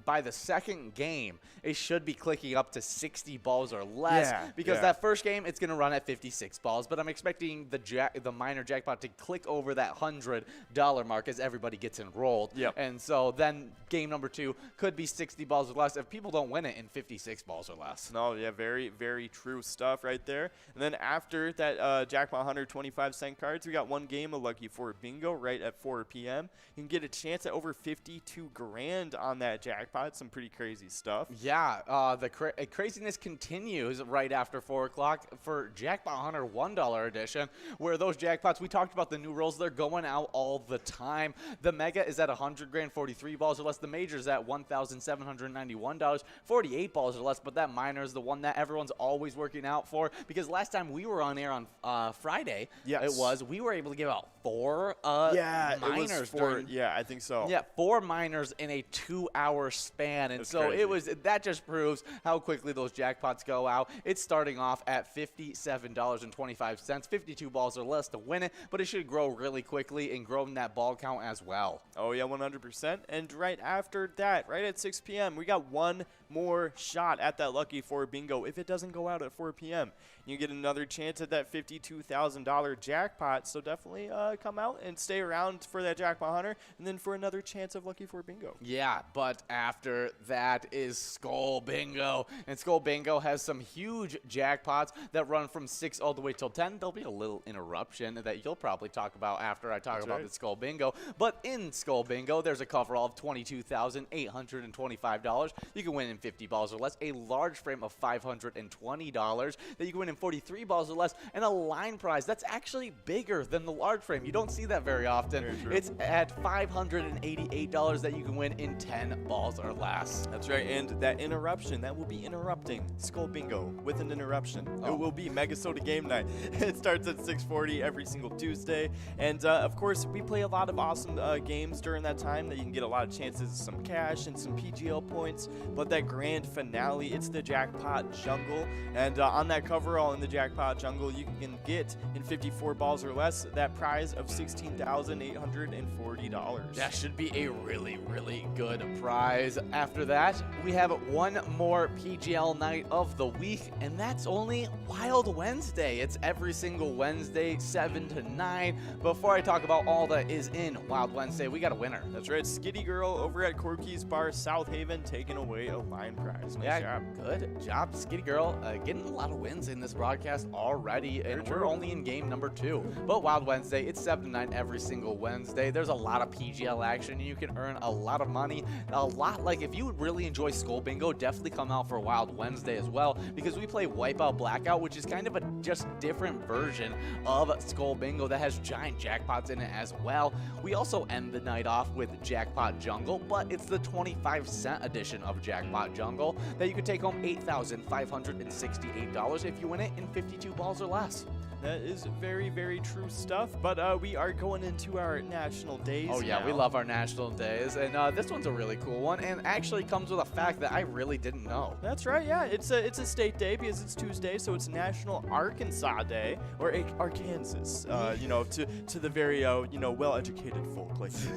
by the second game, it should be clicking up to 60 balls or less. Yeah, because that first game, it's gonna run at 56 balls, but I'm expecting the minor jackpot to click over that $100 mark as because everybody gets enrolled. Yep. And so then game number 2 could be 60 balls or less if people don't win it in 56 balls or less. No, yeah, very, very true stuff right there. And then after that Jackpot Hunter 25-cent cards, we got one game of Lucky 4 Bingo right at 4 p.m. You can get a chance at over 52 grand on that jackpot. Some pretty crazy stuff. Yeah, the craziness continues right after 4 o'clock for Jackpot Hunter $1 edition, where those jackpots, we talked about the new rolls, they're going out all the time. The Mega is at 100 grand, 43 balls or less. The Major is at $1,791, 48 balls or less, but that minor is the one that everyone's always working out for, because last time we were on air on Friday, we were able to give out 4 minors. Yeah, I think so. Yeah, 4 minors in a 2-hour span, and That's so crazy. that just proves how quickly those jackpots go out. It's starting off at $57.25, 52 balls or less to win it, but it should grow really quickly and grow in that ball count as well. Oh, yeah, 100%. And right after that, right at 6 p.m., we got one more shot at that Lucky 4 Bingo. If it doesn't go out at 4 p.m., you get another chance at that $52,000 jackpot. So definitely come out and stay around for that Jackpot Hunter and then for another chance of Lucky 4 Bingo. Yeah, but after that is Skull Bingo. And Skull Bingo has some huge jackpots that run from 6 all the way till 10. There'll be a little interruption that you'll probably talk about after I talk about the Skull Bingo. But in Skull Bingo, there's a coverall of $22,825. You can win in 50 balls or less, a large frame of $520 that you can win in 43 balls or less, and a line prize that's actually bigger than the large frame. You don't see that very often. It's at $588 that you can win in 10 balls or less. That's right, and that interruption, that will be interrupting Skull Bingo with an interruption. Oh. It will be MegaSota game night. It starts at 6:40 every single Tuesday, and of course, we play a lot of awesome games during that time that you can get a lot of chances of some cash and some PGL points, but that grand finale, it's the Jackpot Jungle, and on that coverall in the Jackpot Jungle, you can get in 54 balls or less that prize of $16,840. That should be a really, really good prize. After that, we have one more PGL night of the week, and that's only Wild Wednesday. It's every single Wednesday, 7 to 9. Before I talk about all that is in Wild Wednesday, we got a winner. That's right, Skitty Girl over at Corky's Bar, South Haven, taking away a line prize. Nice job. Good job, Skitty Girl. Getting a lot of wins in this broadcast already, and we're only in game number 2. But Wild Wednesday, it's 7 to 9 every single Wednesday. There's a lot of PGL action, and you can earn a lot of money. Like if you really enjoy Skull Bingo, definitely come out for Wild Wednesday as well, because we play Wipeout Blackout, which is kind of a just different version of Skull Bingo that has giant jackpots in it as well. We also end the night off with Jackpot Jungle, but it's the 25-cent edition of Jackpot Jungle that you can take home $8,568 if you win it in 52 balls or less. That is very, very true stuff, but we are going into our national days. Oh yeah, now. we love our national days, and this one's a really cool one, and actually comes with a fact that I really didn't know. That's right, yeah, it's a state day because it's Tuesday, so it's National Arkansas Day, or Arkansas, you know, to the very, you know, well-educated folk like you.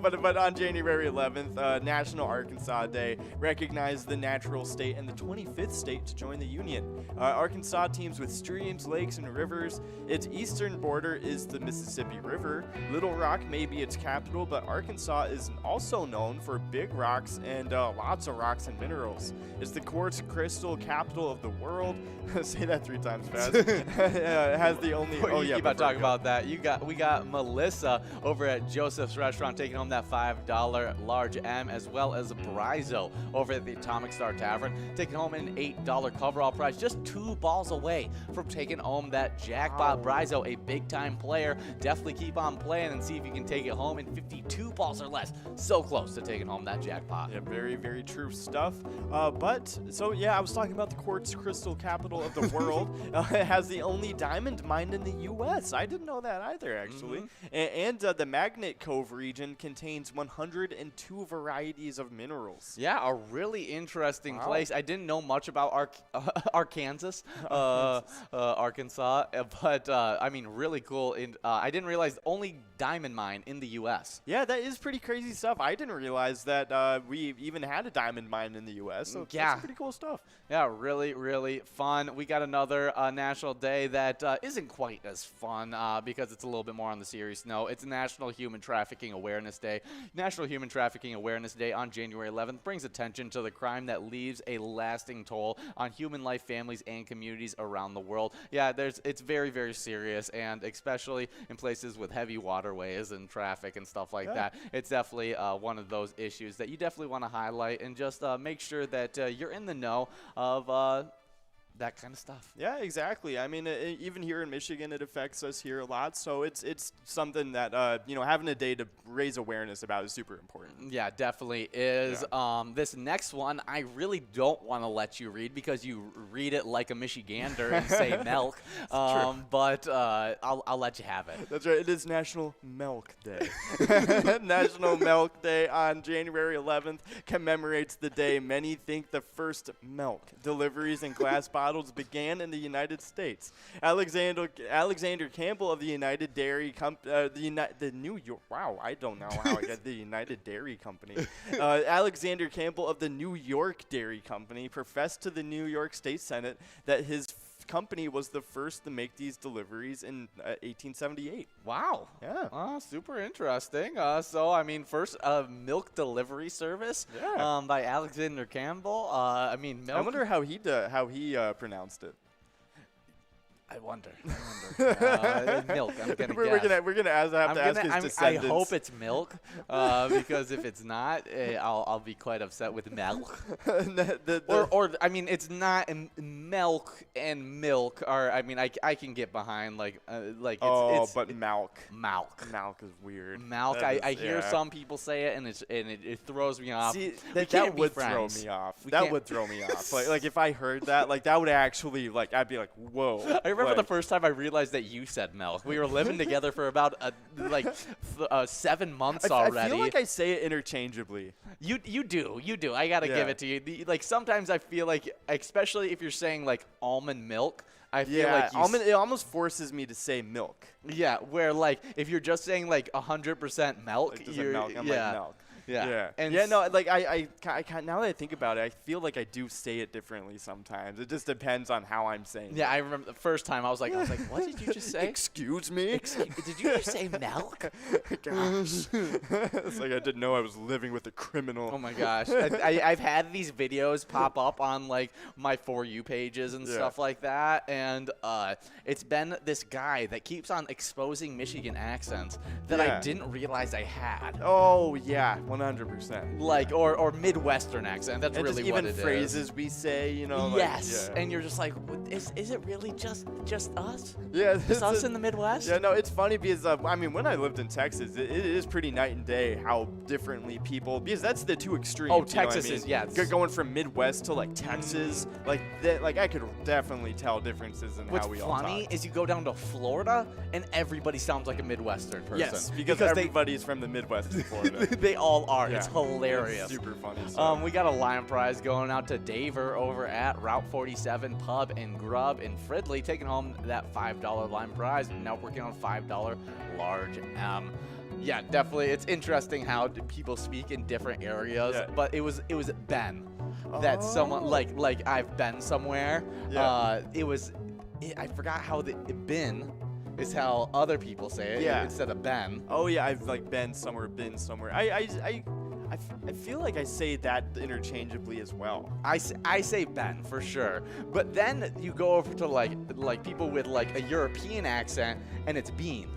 but on January 11th, National Arkansas Day recognized the natural state and the 25th state to join the Union. Arkansas teams with streams, lakes, and rivers. Its eastern border is the Mississippi River. Little Rock may be its capital, but Arkansas is also known for big rocks and lots of rocks and minerals. It's the quartz crystal capital of the world. Say that 3 times fast. It has the only. Oh yeah, keep on talking about that. We got Melissa over at Joseph's Restaurant taking home that $5 large M, as well as Brizo over at the Atomic Star Tavern taking home an $8 coverall prize, just 2 balls away from taking home that jackpot. Brizo, a big-time player. Definitely keep on playing and see if you can take it home in 52 balls or less. So close to taking home that jackpot. Yeah, very, very true stuff. So yeah, I was talking about the quartz crystal capital of the world. It has the only diamond mine in the U.S. I didn't know that either, actually. And the Magnet Cove region contains 102 varieties of minerals. Yeah, a really interesting place. I didn't know much about Arkansas. but I mean, really cool. I didn't realize only diamond mine in the U.S. Yeah, that is pretty crazy stuff. I didn't realize that we even had a diamond mine in the U.S. So Yeah. that's pretty cool stuff. Yeah, really, really fun. We got another national day that isn't quite as fun because it's a little bit more on the serious note. It's National Human Trafficking Awareness Day. National Human Trafficking Awareness Day on January 11th brings attention to the crime that leaves a lasting toll on human life, families, and communities around the world. Yeah, it's very, very serious, and especially in places with heavy waterways and traffic and stuff like that. It's definitely one of those issues that you definitely want to highlight and just make sure that you're in the know of that kind of stuff. Yeah, exactly. I mean, even here in Michigan, it affects us here a lot. So it's something that having a day to raise awareness about is super important. Yeah, definitely is. Yeah. This next one, I really don't want to let you read because you read it like a Michigander and say milk. But I'll let you have it. That's right. It is National Milk Day. National Milk Day on January 11th commemorates the day many think the first milk deliveries in glass bottles began in the United States. Alexander Campbell of the United Dairy the New York. Wow, I don't know how I got the United Dairy Company. Alexander Campbell of the New York Dairy Company professed to the New York State Senate that his company was the first to make these deliveries in 1878. Wow. Yeah. Super interesting. So, I mean, first milk delivery service by Alexander Campbell. I mean, milk. I wonder how he pronounced it. I wonder. Milk. I'm gonna we're guess. gonna have to ask his descendants. I hope it's milk, because if it's not, I'll be quite upset with milk. Or I mean, it's not milk and milk. Or I mean, I can get behind like it's but milk. Milk Is weird. Milk. I hear some people say it, and it throws me off. See, that would throw me off. That would throw me off. Like if I heard that, like that would actually I'd be like, whoa. I remember the first time I realized that you said milk. We were living together for about 7 months already. I feel like I say it interchangeably. You do. I gotta give it to you. Sometimes I feel like, especially if you're saying like almond milk, I feel like almond. It almost forces me to say milk. Yeah, where if you're just saying 100% milk, you're milk. I'm like milk. Yeah. And no, I now that I think about it, I feel like I do say it differently sometimes. It just depends on how I'm saying it. Yeah, I remember the first time I was like, what did you just say? Excuse me? Did you just say milk? Gosh. It's like I didn't know I was living with a criminal. Oh my gosh. I've had these videos pop up on my For You pages and stuff like that, and it's been this guy that keeps on exposing Michigan accents that I didn't realize I had. Oh yeah, 100%. Or Midwestern accent. That's really what it is. Even phrases we say, Yes, and you're just like, is it really just us? Yeah, just us in the Midwest? Yeah, no, it's funny because when I lived in Texas, it is pretty night and day how differently people, because that's the two extremes. Oh, Texas is going from Midwest to Texas, I could definitely tell differences in how we all talk. What's funny is you go down to Florida and everybody sounds like a Midwestern person. Yes, because everybody's from the Midwest in Florida. They all are. Yeah. It's hilarious. It's super funny. We got a Lion Prize going out to Daver over at Route 47 Pub and Grub in Fridley, taking home that $5 Lion Prize. Now working on $5 large M. Yeah, definitely. It's interesting how people speak in different areas. Yeah. But it was Ben. That someone like I've been somewhere. Yeah. I forgot how the been is how other people say it instead of Ben. Oh yeah, I've been somewhere, been somewhere. I feel like I say that interchangeably as well. I say Ben for sure, but then you go over to people with a European accent and it's bean.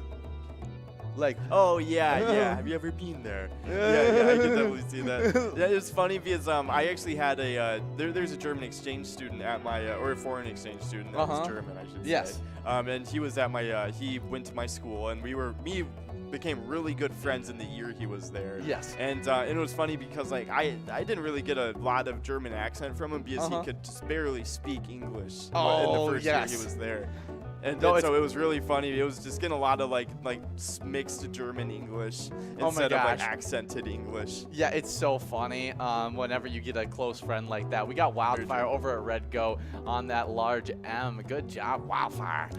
Oh yeah. Have you ever been there? Yeah, I can definitely see that. Yeah, it's funny because I actually had there's a German exchange student at my or a foreign exchange student that was German, I should say. Yes. And he was at my he went to my school, and we became really good friends in the year he was there. Yes. And it was funny because I didn't really get a lot of German accent from him because he could just barely speak English in the first year he was there. And, No, and so it was really funny. It was just getting a lot of like mixed German English instead of like accented English. Yeah, it's so funny whenever you get a close friend like that. We got Wildfire over at Red Go on that large M. Good job, Wildfire.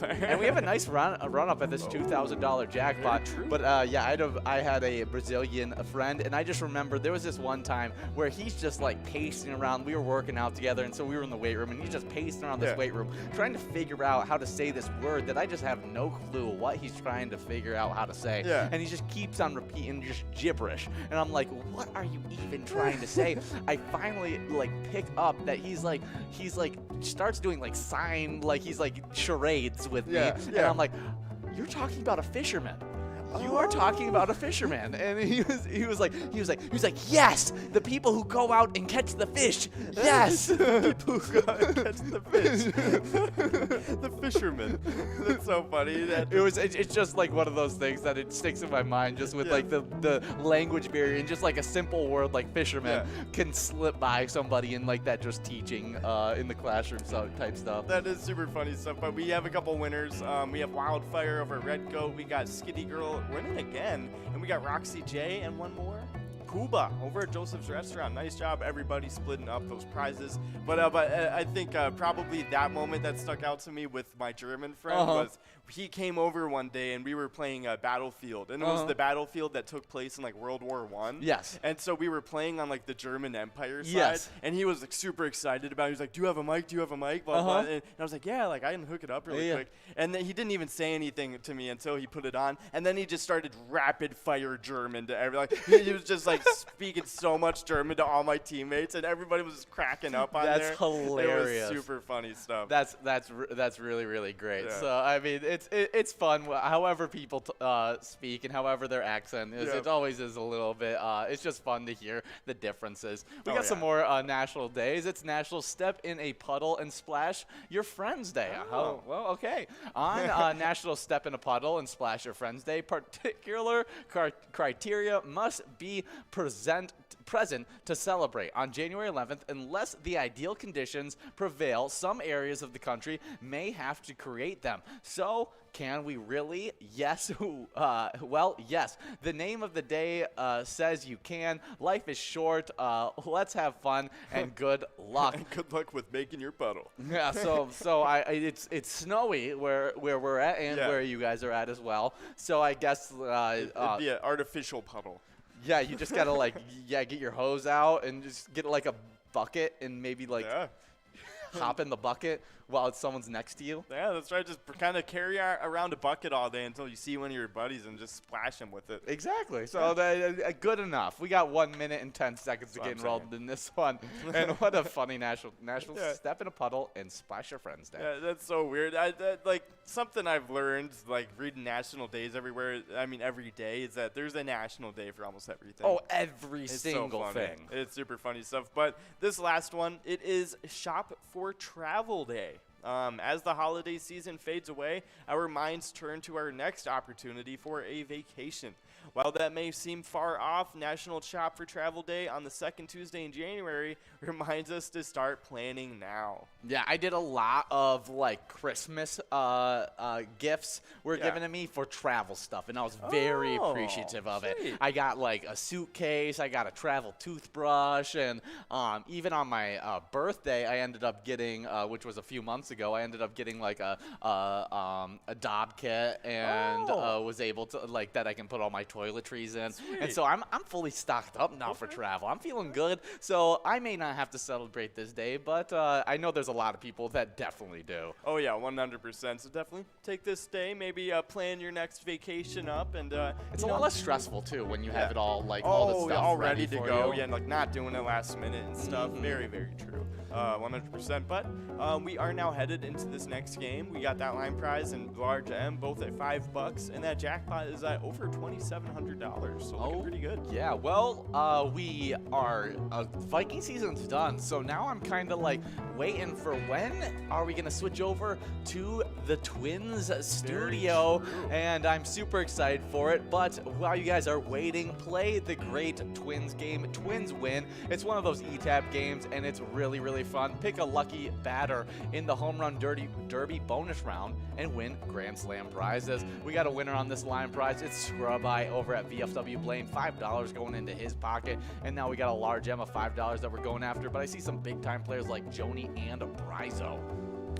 And we have a nice run up at this $2,000 jackpot. But yeah, I had a Brazilian friend, and I just remember there was this one time where he's just like pacing around. We were working out together, and so we were in the weight room, and he's just pacing around this weight room, trying to figure out how to say this word that I just have no clue what he's trying to figure out how to say. Yeah. And he just keeps on repeating just gibberish. And I'm like, what are you even trying to say? I finally like pick up that he's like starts doing like sign, like he's like charades with me. And I'm like, you're talking about a fisherman. You are talking about a fisherman. And he was like, yes, the people who go out and catch the fish. Yes. The people who go out and catch the fish. The fisherman. That's so funny. It's just like one of those things that it sticks in my mind, just with like the language barrier, and just like a simple word like fisherman can slip by somebody in like that just teaching in the classroom type stuff. That is super funny stuff. But we have a couple winners. We have Wildfire over at Red Goat. We got Skitty Girl winning again, and we got Roxy J and one more. Kuba over at Joseph's Restaurant. Nice job, everybody splitting up those prizes. But I think probably that moment that stuck out to me with my German friend was he came over one day and we were playing Battlefield, and it was the battlefield that took place in like World War I. Yes. And so we were playing on like the German Empire side. Yes. And he was like super excited about it. He was like, "Do you have a mic? Do you have a mic?" Blah, blah. And I was like, "Yeah, like I can hook it up really quick." And then he didn't even say anything to me until he put it on, and then he just started rapid fire German to everyone. Like, he was just like speaking so much German to all my teammates, and everybody was just cracking up on there. That's hilarious. It was super funny stuff. That's really, really great. Yeah. So I mean, it's fun. However people speak and however their accent is, it always is a little bit. It's just fun to hear the differences. We got some more national days. It's National Step in a Puddle and Splash Your Friends Day. Oh, well, okay. On National Step in a Puddle and Splash Your Friends Day, particular criteria must be present to celebrate on January 11th. Unless the ideal conditions prevail, some areas of the country may have to create them. So, can we really? Yes. Well, yes. The name of the day says you can. Life is short. Let's have fun and good luck. And good luck with making your puddle. Yeah. So it's snowy where we're at and where you guys are at as well. So I guess it'd be an artificial puddle. Yeah, you just gotta like get your hose out and just get like a bucket and maybe like hop in the bucket while someone's next to you. Yeah, that's right. Just kind of carry around a bucket all day until you see one of your buddies and just splash them with it. Exactly. So good enough. We got 1 minute and 10 seconds to get enrolled in this one. And what a funny national Step in a Puddle and Splash Your Friends Day. Yeah, that's so weird. Like something I've learned, like reading national days everywhere. I mean, every day is that there's a national day for almost everything. Oh, every it's single so funny. thing. It's super funny stuff. But this last one, it is Shop for Travel Day. As the holiday season fades away, our minds turn to our next opportunity for a vacation. While that may seem far off, National Shop for Travel Day on the second Tuesday in January reminds us to start planning now. Yeah, I did a lot of like Christmas gifts were given to me for travel stuff, and I was very appreciative of it. I got like a suitcase, I got a travel toothbrush, and even on my birthday, I ended up getting, which was a few months ago, I ended up getting like a Dob kit, and was able to like that I can put all my toiletries in. Sweet. And so I'm fully stocked up now for travel. I'm feeling good. So I may not have to celebrate this day, but I know there's a lot of people that definitely do. Oh yeah, 100%. So definitely take this day, maybe plan your next vacation up, and it's a lot less stressful too when you have it all like all the stuff all ready to for go. you. Yeah, and like not doing it last minute and stuff. Very, very true. 100%. But we are now headed into this next game. We got that line prize and large M both at $5, and that jackpot is at over $2,700. So looking pretty good. Yeah. Well, we are Viking season's done, so now I'm kind of like waiting for when are we gonna switch over to the Twins studio, and I'm super excited for it. But while you guys are waiting, play the great Twins game. Twins win. It's one of those ETAP games, and it's really, really really fun. Pick a lucky batter in the Home Run Derby bonus round and win Grand Slam prizes. We got a winner on this line prize. It's Scrub Eye over at VFW Blaine. $5 going into his pocket. And now we got a large M of $5 that we're going after. But I see some big-time players like Joni and Brizo.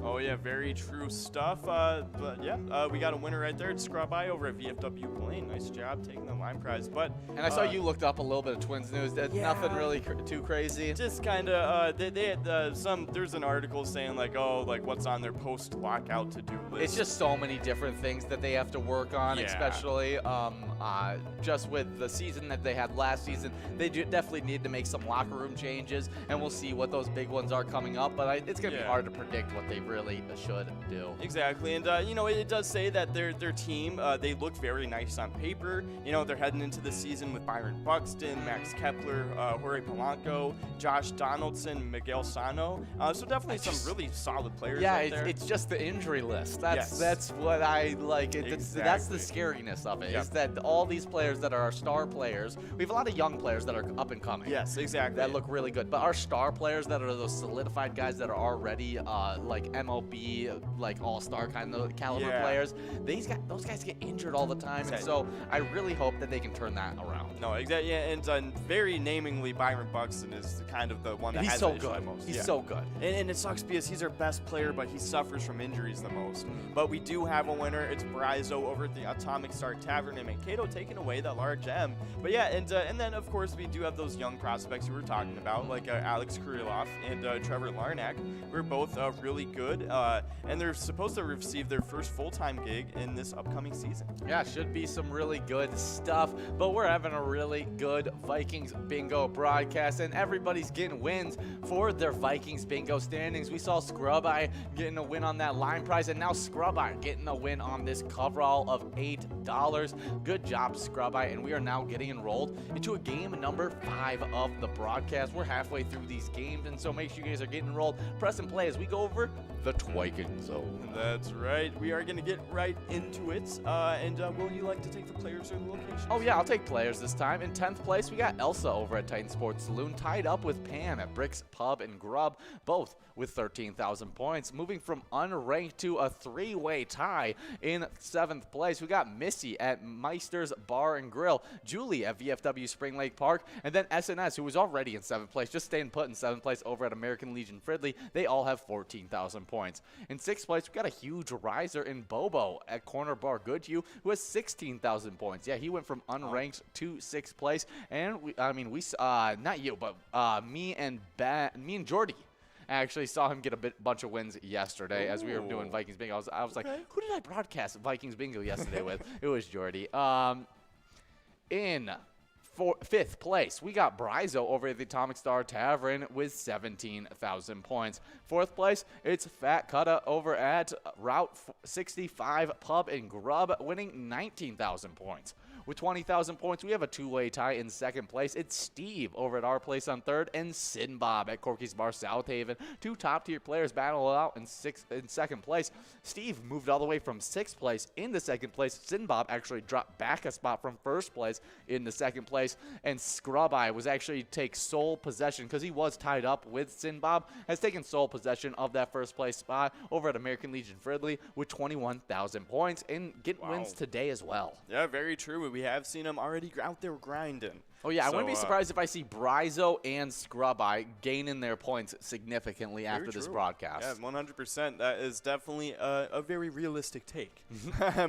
Oh, yeah, very true stuff. But, yeah, we got a winner right there. It's Scrub Eye over at VFW Blaine. Nice job taking the line prize. But And I saw you looked up a little bit of Twins news. Nothing really too crazy. Just kind of, they had there's an article saying, like, oh, like, what's on their post-lockout to-do list. It's just so many different things that they have to work on, Yeah. especially just with the season that they had last season. They definitely need to make some locker room changes, and we'll see what those big ones are coming up. But it's going to be hard to predict what they really should do. Exactly, and it does say that their team, they look very nice on paper. They're heading into the season with Byron Buxton, Max Kepler, Jorge Polanco, Josh Donaldson, Miguel Sano. So definitely some really solid players. Yeah, out there. it's just the injury list. That's what I like. That's the scariness of it. Is that all these players that are our star players. We have a lot of young players that are up and coming. Yes, exactly. That look really good. But our star players that are those solidified guys that are already like MLB, like all-star kind of caliber players, those guys get injured all the time. And so I really hope that they can turn that around. No, exactly. Yeah, and very namingly, Byron Buxton is kind of the one that has so the issue good. the most. He's so good. And it sucks because he's our best player, but he suffers from injuries the most. But we do have a winner. It's Brizo over at the Atomic Star Tavern in Mankato, taking away that large M. But yeah, and then of course we do have those young prospects we were talking about, like Alex Kuriloff and Trevor Larnack. We're both really good, and they're supposed to receive their first full-time gig in this upcoming season. Yeah, should be some really good stuff. But we're having a really good Vikings Bingo broadcast, and everybody's getting wins for their Vikings Bingo standings. We saw Scrub Eye getting a win on that line prize, and now Scrub Eye getting a win on this coverall of $8. Good job, Scrub Eye, and we are now getting enrolled into a game number 5 of the broadcast. We're halfway through these games, and so make sure you guys are getting enrolled. Press and play as we go over the Vikings Zone. That's right. We are going to get right into it. And will you like to take the players or the locations? Oh, yeah, I'll take players this time. In 10th place, we got Elsa over at Titan Sports Saloon, tied up with Pam at Bricks Pub and Grub, both with 13,000 points. Moving from unranked to a 3-way tie in 7th place, we got Missy at Meister's Bar and Grill, Julie at VFW Spring Lake Park, and then SNS, who was already in 7th place, just staying put in 7th place over at American Legion Fridley. They all have 14,000 points. In 6th place, we got a huge riser in Bobo at Corner Bar Goodhue, who has 16,000 points. Yeah, he went from unranked to 6th place, and not you, but me and Jordy actually saw him get a bunch of wins yesterday as we were doing Vikings Bingo. I was like, who did I broadcast Vikings Bingo yesterday with? It was Jordy. In 5th place, we got Brizo over at the Atomic Star Tavern with 17,000 points. 4th place, it's Fat Cutta over at Route 65 Pub and Grub, winning 19,000 points. With 20,000 points, we have a 2-way tie in 2nd place. It's Steve over at our place on 3rd, and Sinbob at Corky's Bar South Haven. 2 top-tier players battle it out in 2nd place. Steve moved all the way from 6th place into 2nd place. Sinbob actually dropped back a spot from 1st place into 2nd place. And Scrub Eye was actually take sole possession, because he was tied up with Sinbob, has taken sole possession of that 1st place spot over at American Legion Fridley with 21,000 points and getting wins today as well. Yeah, very true. We have seen him already out there grinding. Oh, yeah, I wouldn't be surprised if I see Brizo and Scrub Eye gaining their points significantly after this broadcast. Yeah, 100%. That is definitely a very realistic take.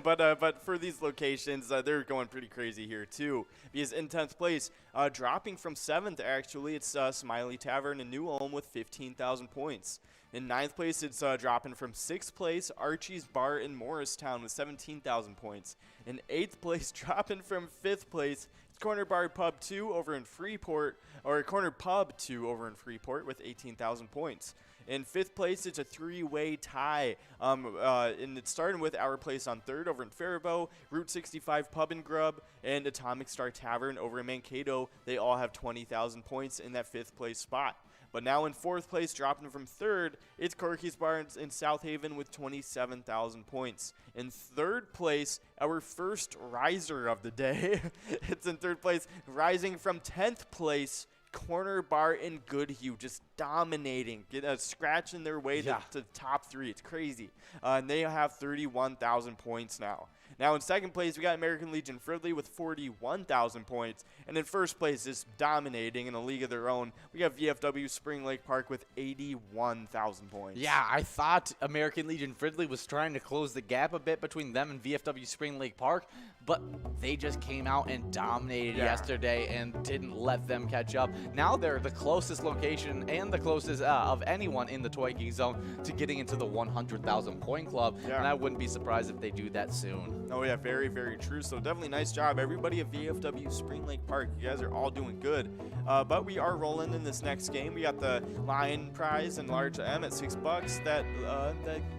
But for these locations, they're going pretty crazy here, too. Because in 10th place, dropping from 7th, actually, it's Smiley Tavern in New Ulm with 15,000 points. In 9th place, it's dropping from 6th place, Archie's Bar in Morristown with 17,000 points. In 8th place, dropping from 5th place, it's Corner Bar Pub 2 over in Freeport, or Corner Pub 2 over in Freeport with 18,000 points. In 5th place, it's a 3-way tie, and it's starting with Our Place on 3rd over in Faribault, Route 65 Pub and Grub, and Atomic Star Tavern over in Mankato. They all have 20,000 points in that 5th place spot. But now in 4th place, dropping from 3rd, it's Corky's Bar in South Haven with 27,000 points. In 3rd place, our first riser of the day, it's in 3rd place, rising from 10th place, Corner Bar and Goodhue just dominating, scratching their way to the top 3. It's crazy. And they have 31,000 points now. Now in second place, we got American Legion Fridley with 41,000 points. And in first place, is dominating in a league of their own, we got VFW Spring Lake Park with 81,000 points. Yeah, I thought American Legion Fridley was trying to close the gap a bit between them and VFW Spring Lake Park, but they just came out and dominated yesterday and didn't let them catch up. Now they're the closest location and the closest of anyone in the Twikings zone to getting into the 100,000 point club, and I wouldn't be surprised if they do that soon. Oh yeah, very, very true. So definitely nice job, everybody at VFW Spring Lake Park. You guys are all doing good. But we are rolling in this next game. We got the Lion Prize and Large M at $6. That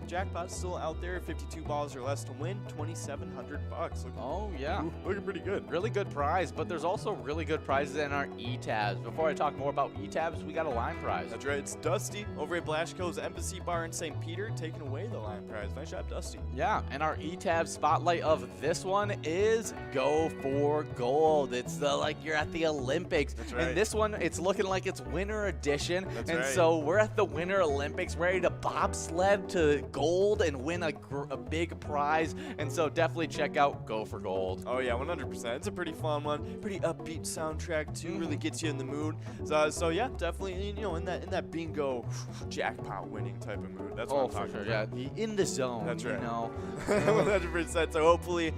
jackpot's still out there. 52 balls or less to win. $2,700. Oh yeah, looking pretty good. Really good prize. But there's also really good prizes in our E-tabs. Before I talk more about E-tabs, we got a Lion Prize. That's right. It's Dusty over at Blasco's Embassy Bar in St. Peter, taking away the Lion Prize. Nice job, Dusty. Yeah, and our E-tab spotlight of this one is Go for Gold. It's like you're at the Olympics. That's right. And this one, it's looking like it's winter edition. That's and right. so we're at the Winter Olympics, ready to bobsled to gold and win a big prize. And so definitely check out Go for Gold. Oh yeah, 100%. It's a pretty fun one. Pretty upbeat soundtrack too. Really gets you in the mood. So yeah, definitely in that bingo jackpot winning type of mood. That's what I'm talking about. Yeah, in the zone. That's right. 100%. So hopefully,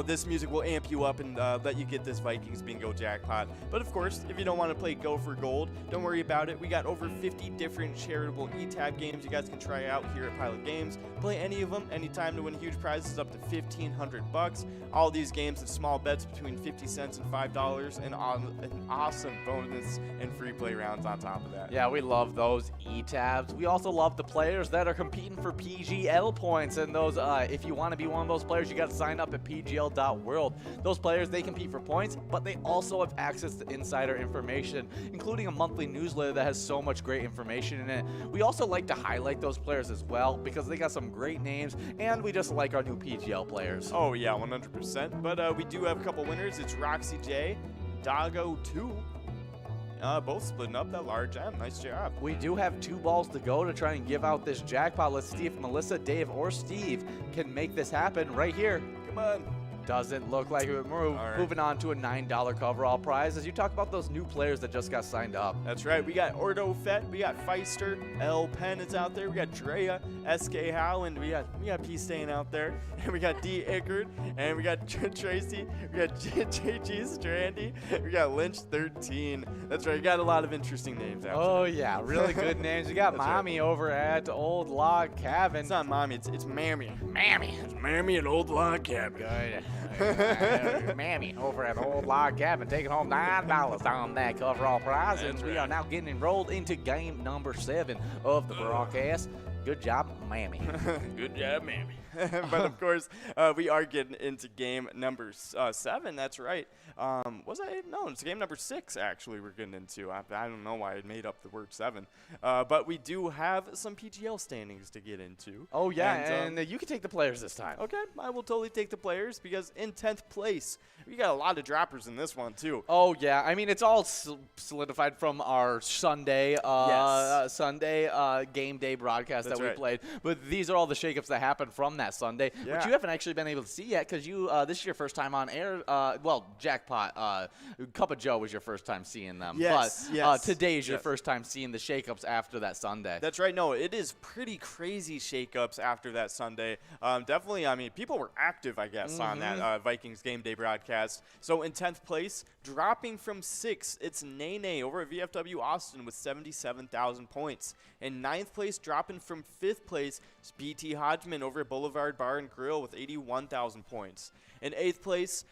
this music will amp you up and let you get this Vikings Bingo jackpot. But of course, if you don't want to play Go for Gold, don't worry about it. We got over 50 different charitable E-tab games you guys can try out here at Pilot Games. Play any of them anytime to win huge prizes up to $1,500. All these games have small bets between 50 cents and $5 and an awesome bonus and free play rounds on top of that. Yeah, we love those E-tabs. We also love the players that are competing for PGL points. And those, if you want to be one of those players, you got to sign up at pgl.world. Those players, they compete for points, but they also have access to insider information, including a monthly newsletter that has so much great information in it. We also like to highlight those players as well because they got some great names, and we just like our new PGL players. Oh yeah, 100%. But we do have a couple winners. It's Roxy J, Doggo 2. Both splitting up that large M. Nice job. We do have 2 balls to go to try and give out this jackpot. Let's see if Melissa, Dave, or Steve can make this happen right here. Come on. Doesn't look like it would move. Right. Moving on to a $9 coverall prize as you talk about those new players that just got signed up. That's right. We got Ordo Fett, we got Feister, L Penn is out there, we got Drea, SK Howland, we got P Stain out there, and we got D Ickard, and we got Tracy, we got JG Strandy, we got Lynch 13. That's right. You got a lot of interesting names out there. Oh yeah, really good names. You got Mommy over at Old Log Cabin. It's not Mommy, it's Mammy. Mammy. It's Mammy at Old Log Cabin. Good. Mammy over at Old Log Cabin taking home $9 on that coverall prize. And we are now getting enrolled into game number 7 of the broadcast. Good job, Mammy. Good job, Mammy. But of course, we are getting into game number 7. That's right. No, it's game number 6, actually, we're getting into. I don't know why I made up the word 7. But we do have some Pgl standings to get into. Oh, yeah, and you can take the players this time. Okay, I will totally take the players because in 10th place, we got a lot of droppers in this one, too. Oh, yeah. I mean, it's all solidified from our Sunday game day broadcast that we played. But these are all the shakeups that happened from that Sunday, which you haven't actually been able to see yet because this is your first time on air. Jackpot, Cup of Joe was your first time seeing them. Yes, but today is your first time seeing the shakeups after that Sunday. That's right. No, it is pretty crazy shakeups after that Sunday. Definitely, I mean, people were active, I guess, on that Vikings game day broadcast. So in 10th place, dropping from 6, it's Nene over at VFW Austin with 77,000 points. In 9th place, dropping from 5th place, it's BT Hodgman over at Boulevard Bar and Grill with 81,000 points. In 8th place,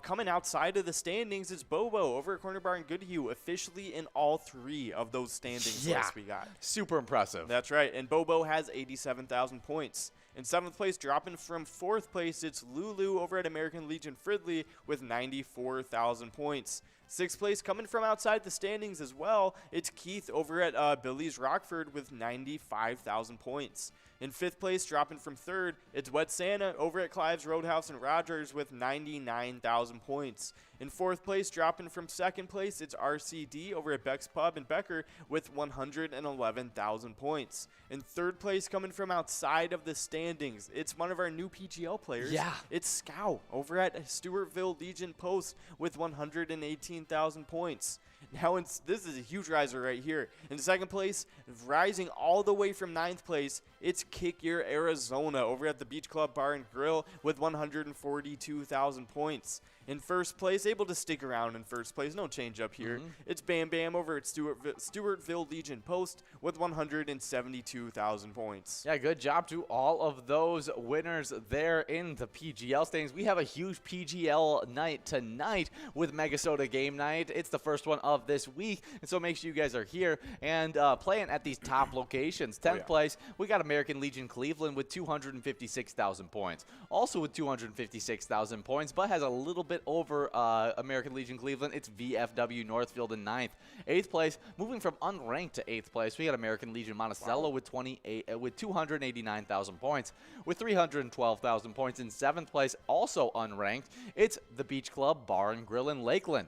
coming outside of the standings, it's Bobo over at Corner Bar and Goodhue, officially in all 3 of those standings lists we got. Super impressive. That's right, and Bobo has 87,000 points. In 7th place, dropping from 4th place, it's Lulu over at American Legion Fridley with 94,000 points. 6th place, coming from outside the standings as well, it's Keith over at Billy's Rockford with 95,000 points. In 5th place, dropping from 3rd, it's Wet Santa over at Clive's Roadhouse and Rogers with 99,000 points. In 4th place, dropping from 2nd place, it's RCD over at Beck's Pub in Becker with 111,000 points. In 3rd place, coming from outside of the standings, it's one of our new PGL players. Yeah. It's Scow over at Stewartville Legion Post with 118,000 points. Now, this is a huge riser right here. In 2nd place, rising all the way from 9th place, it's Kick Your Arizona over at the Beach Club Bar and Grill with 142,000 points. In 1st place, able to stick around in 1st place, no change up here. It's Bam Bam over at Stewartville Legion Post with 172,000 points. Yeah, good job to all of those winners there in the PGL standings. We have a huge PGL night tonight with MegaSota Game Night. It's the first one of this week, and so make sure you guys are here and playing at these top locations. 10th place, we got American Legion Cleveland with 256,000 points. Also with 256,000 points, but has a little bit over American Legion Cleveland, it's VFW Northfield in 9th. 8th place, moving from unranked to 8th place, we got American Legion Monticello with 289,000 points. With 312,000 points in 7th place, also unranked, it's the Beach Club Bar and Grill in Lakeland.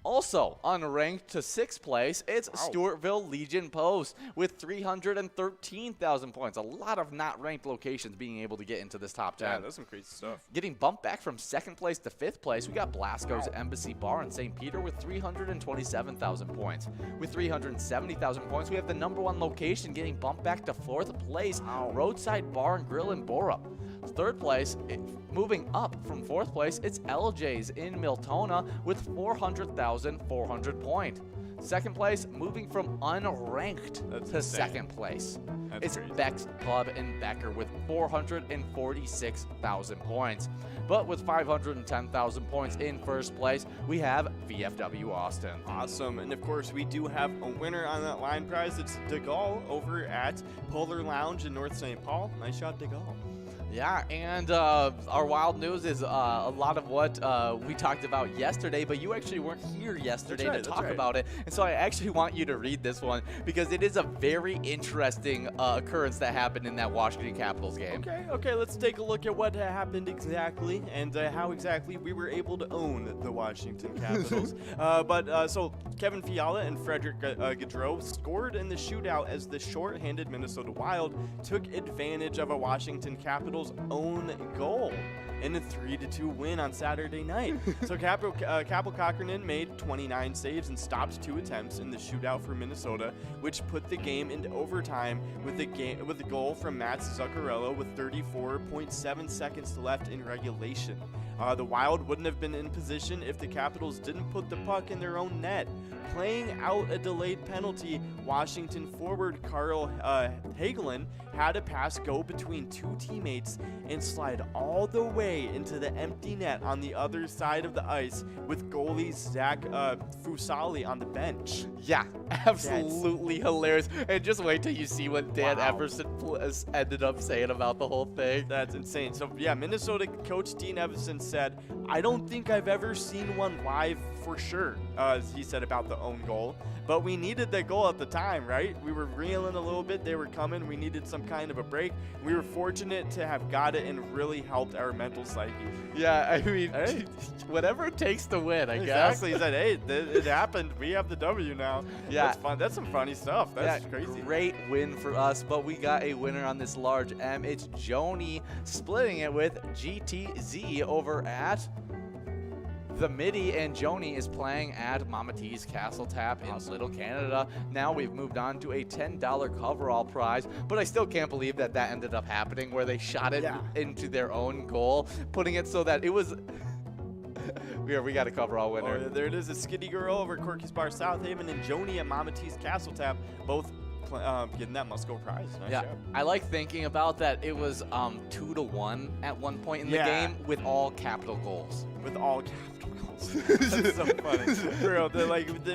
Also unranked to 6th place, it's Stewartville Legion Post with 313,000 points. A lot of not ranked locations being able to get into this top 10. Yeah, that's some crazy stuff. Getting bumped back from 2nd place to 5th place, we got Blasco's Embassy Bar in St. Peter with 327,000 points. With 370,000 points, we have the #1 location getting bumped back to 4th place, Roadside Bar and Grill in Borup. 3rd place, moving up from 4th place, it's LJ's in Miltona with 400,400 points. 2nd place, moving from unranked to insane. 2nd place. That's It's crazy. Beck's Pub in Becker with 446,000 points. But with 510,000 points in 1st place, we have VFW Austin. Awesome. And of course, we do have a winner on that line prize. It's DeGaulle over at Polar Lounge in North St. Paul. Nice shot, DeGaulle. Yeah, and our wild news is a lot of what we talked about yesterday, but you actually weren't here yesterday to talk about it. And so I actually want you to read this one because it is a very interesting occurrence that happened in that Washington Capitals game. Okay, let's take a look at what happened exactly and how exactly we were able to own the Washington Capitals. So Kevin Fiala and Frederick Gaudreau scored in the shootout as the short-handed Minnesota Wild took advantage of a Washington Capitals own goal in a 3-2 win on Saturday night. So Capel Cochranen made 29 saves and stopped 2 attempts in the shootout for Minnesota, which put the game into overtime with the goal from Matt Zuccarello with 34.7 seconds left in regulation. The Wild wouldn't have been in position if the Capitals didn't put the puck in their own net. Playing out a delayed penalty, Washington forward Carl Hagelin had a pass go between 2 teammates and slide all the way into the empty net on the other side of the ice with goalie Zach Fusali on the bench. Yeah, absolutely hilarious. And just wait till you see what Dan Everson ended up saying about the whole thing. That's insane. So, yeah, Minnesota coach Dean Everson said, "I don't think I've ever seen one live for sure," he said about the own goal. But we needed that goal at the time, right? We were reeling a little bit. They were coming. We needed some kind of a break. We were fortunate to have got it and really helped our mental psyche. Yeah, I mean, whatever it takes to win, I guess. Exactly. He said, hey, it happened. We have the W now. Yeah. That's fun. That's some funny stuff. That's crazy. Great win for us, but we got a winner on this large M. It's Joni splitting it with GTZ over at the Midi, and Joni is playing at Mama T's Castle Tap in Little Canada. Now we've moved on to a $10 coverall prize, but I still can't believe that ended up happening where they shot it into their own goal, putting it so that it was... we got a coverall winner. Oh, there it is, a Skitty Girl over at Corky's Bar South Haven and Joni at Mama T's Castle Tap, both getting that must-go prize. Nice job. I like thinking about that. It was 2-1 at one point in the game with all capital goals. with all capital goals. That's so funny. For real,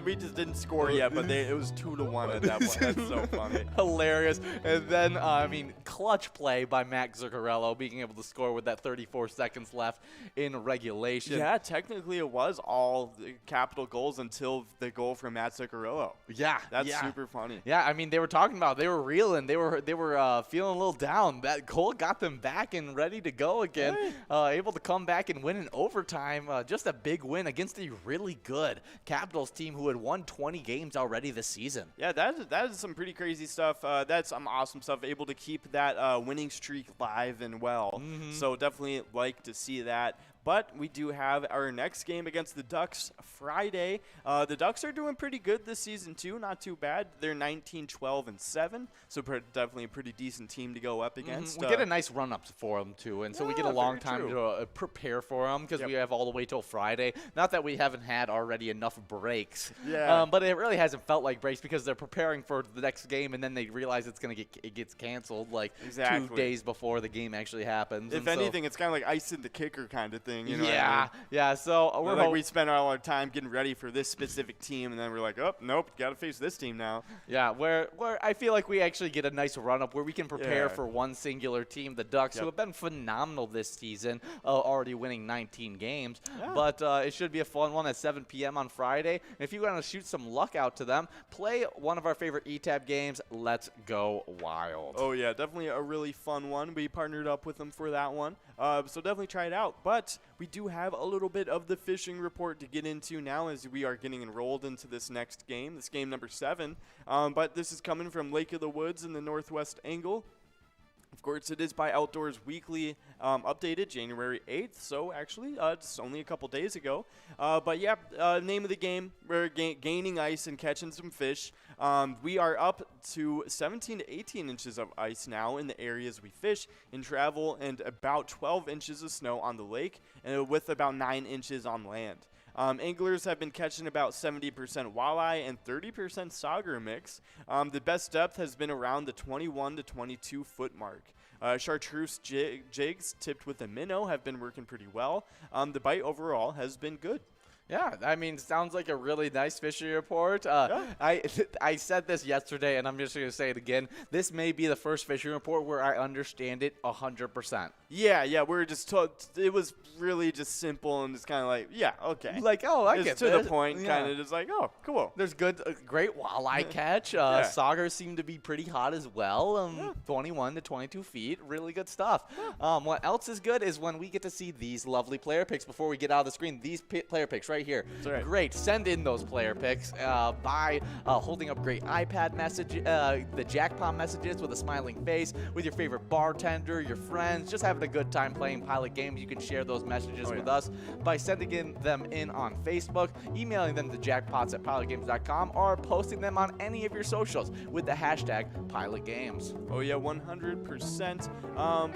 we just didn't score yet, but it was 2-1 at that point. That's so funny. Hilarious. And then, clutch play by Max Zuccarello, being able to score with that 34 seconds left in regulation. Yeah, technically it was all the capital goals until the goal from Matt Zuccarello. Yeah. That's super funny. Yeah, I mean, they were talking about, they were reeling. They were feeling a little down. That goal got them back and ready to go again. Able to come back and win in overtime. Just a big win against a really good Capitals team who had won 20 games already this season. Yeah, that is some pretty crazy stuff. That's some awesome stuff. Able to keep that winning streak live and well. So definitely like to see that. But we do have our next game against the Ducks Friday. The Ducks are doing pretty good this season, too. Not too bad. They're 19-12-7, so definitely a pretty decent team to go up against. We get a nice run-up for them, too, and so we get a long time to prepare for them because we have all the way till Friday. Not that we haven't had already enough breaks, but it really hasn't felt like breaks because they're preparing for the next game, and then they realize it gets canceled like 2 days before the game actually happens. If anything, it's kind of like ice in the kicker kind of thing. You know yeah. So we spent all our time getting ready for this specific team, and then we're like, oh, nope, got to face this team now. Yeah, where I feel like we actually get a nice run-up where we can prepare for one singular team, the Ducks, who have been phenomenal this season, already winning 19 games. But it should be a fun one at 7 p.m. on Friday. And if you want to shoot some luck out to them, play one of our favorite ETAB games, Let's Go Wild. Oh, yeah, definitely a really fun one. We partnered up with them for that one, so definitely try it out. But we do have a little bit of the fishing report to get into now as we are getting enrolled into this next game, this game number 7. But this is coming from Lake of the Woods in the northwest angle. Of course, it is by Outdoors Weekly, updated January 8th, so actually it's only a couple days ago. But yeah, name of the game, we're gaining ice and catching some fish. We are up to 17 to 18 inches of ice now in the areas we fish and travel, and about 12 inches of snow on the lake, and with about 9 inches on land. Anglers have been catching about 70% walleye and 30% sauger mix. The best depth has been around the 21 to 22 foot mark. Chartreuse jigs tipped with a minnow have been working pretty well. The bite overall has been good. Yeah, I mean, sounds like a really nice fishing report. I said this yesterday, and I'm just going to say it again. This may be the first fishing report where I understand it 100%. Yeah, we're just it was really just simple and just kind of like, yeah, okay. Like, oh, I get to the point, kind of just like, oh, cool. There's great walleye catch. Saugers seem to be pretty hot as well. 21 to 22 feet, really good stuff. What else is good is when we get to see these lovely player picks before we get out of the screen. These player picks right here. Right. Great. Send in those player picks by holding up great iPad message, the jackpot messages with a smiling face, with your favorite bartender, your friends, just having a good time playing Pilot games. You can share those messages with us by sending them in on Facebook, emailing them to jackpots@pilotgames.com, or posting them on any of your socials with the hashtag PilotGames. Oh yeah, 100%.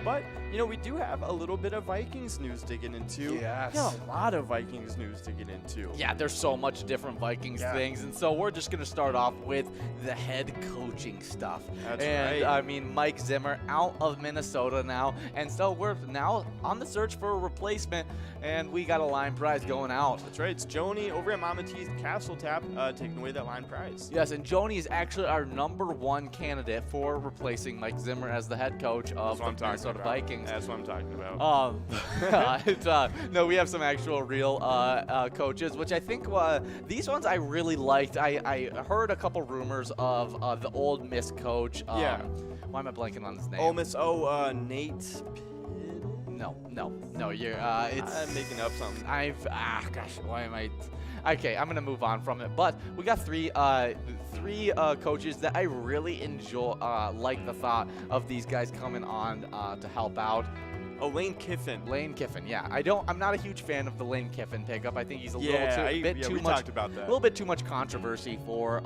But we do have a little bit of Vikings news to get into. Yes. Yeah, a lot of Vikings news to get into. Yeah, there's so much different Vikings things, and so we're just going to start off with the head coaching stuff. That's right. right. I mean, Mike Zimmer out of Minnesota now, and so we're now on the search for a replacement, and we got a line prize going out. That's right. It's Joni over at Mama T's Castle Tap taking away that line prize. Yes, and Joni is actually our #1 candidate for replacing Mike Zimmer as the head coach of the Minnesota Vikings. That's what I'm talking about. No, we have some actual real coaches, which I think these ones I really liked. I heard a couple rumors of the Ole Miss coach. Why am I blanking on his name? Ole Miss. Nate. No. You're. It's. I'm making up something. Why am I? Okay, I'm gonna move on from it. But we got three coaches that I really enjoy. Like the thought of these guys coming on to help out. Oh, Lane Kiffin. Lane Kiffin, yeah. I'm not a huge fan of the Lane Kiffin pickup. I think he's a little bit too much controversy for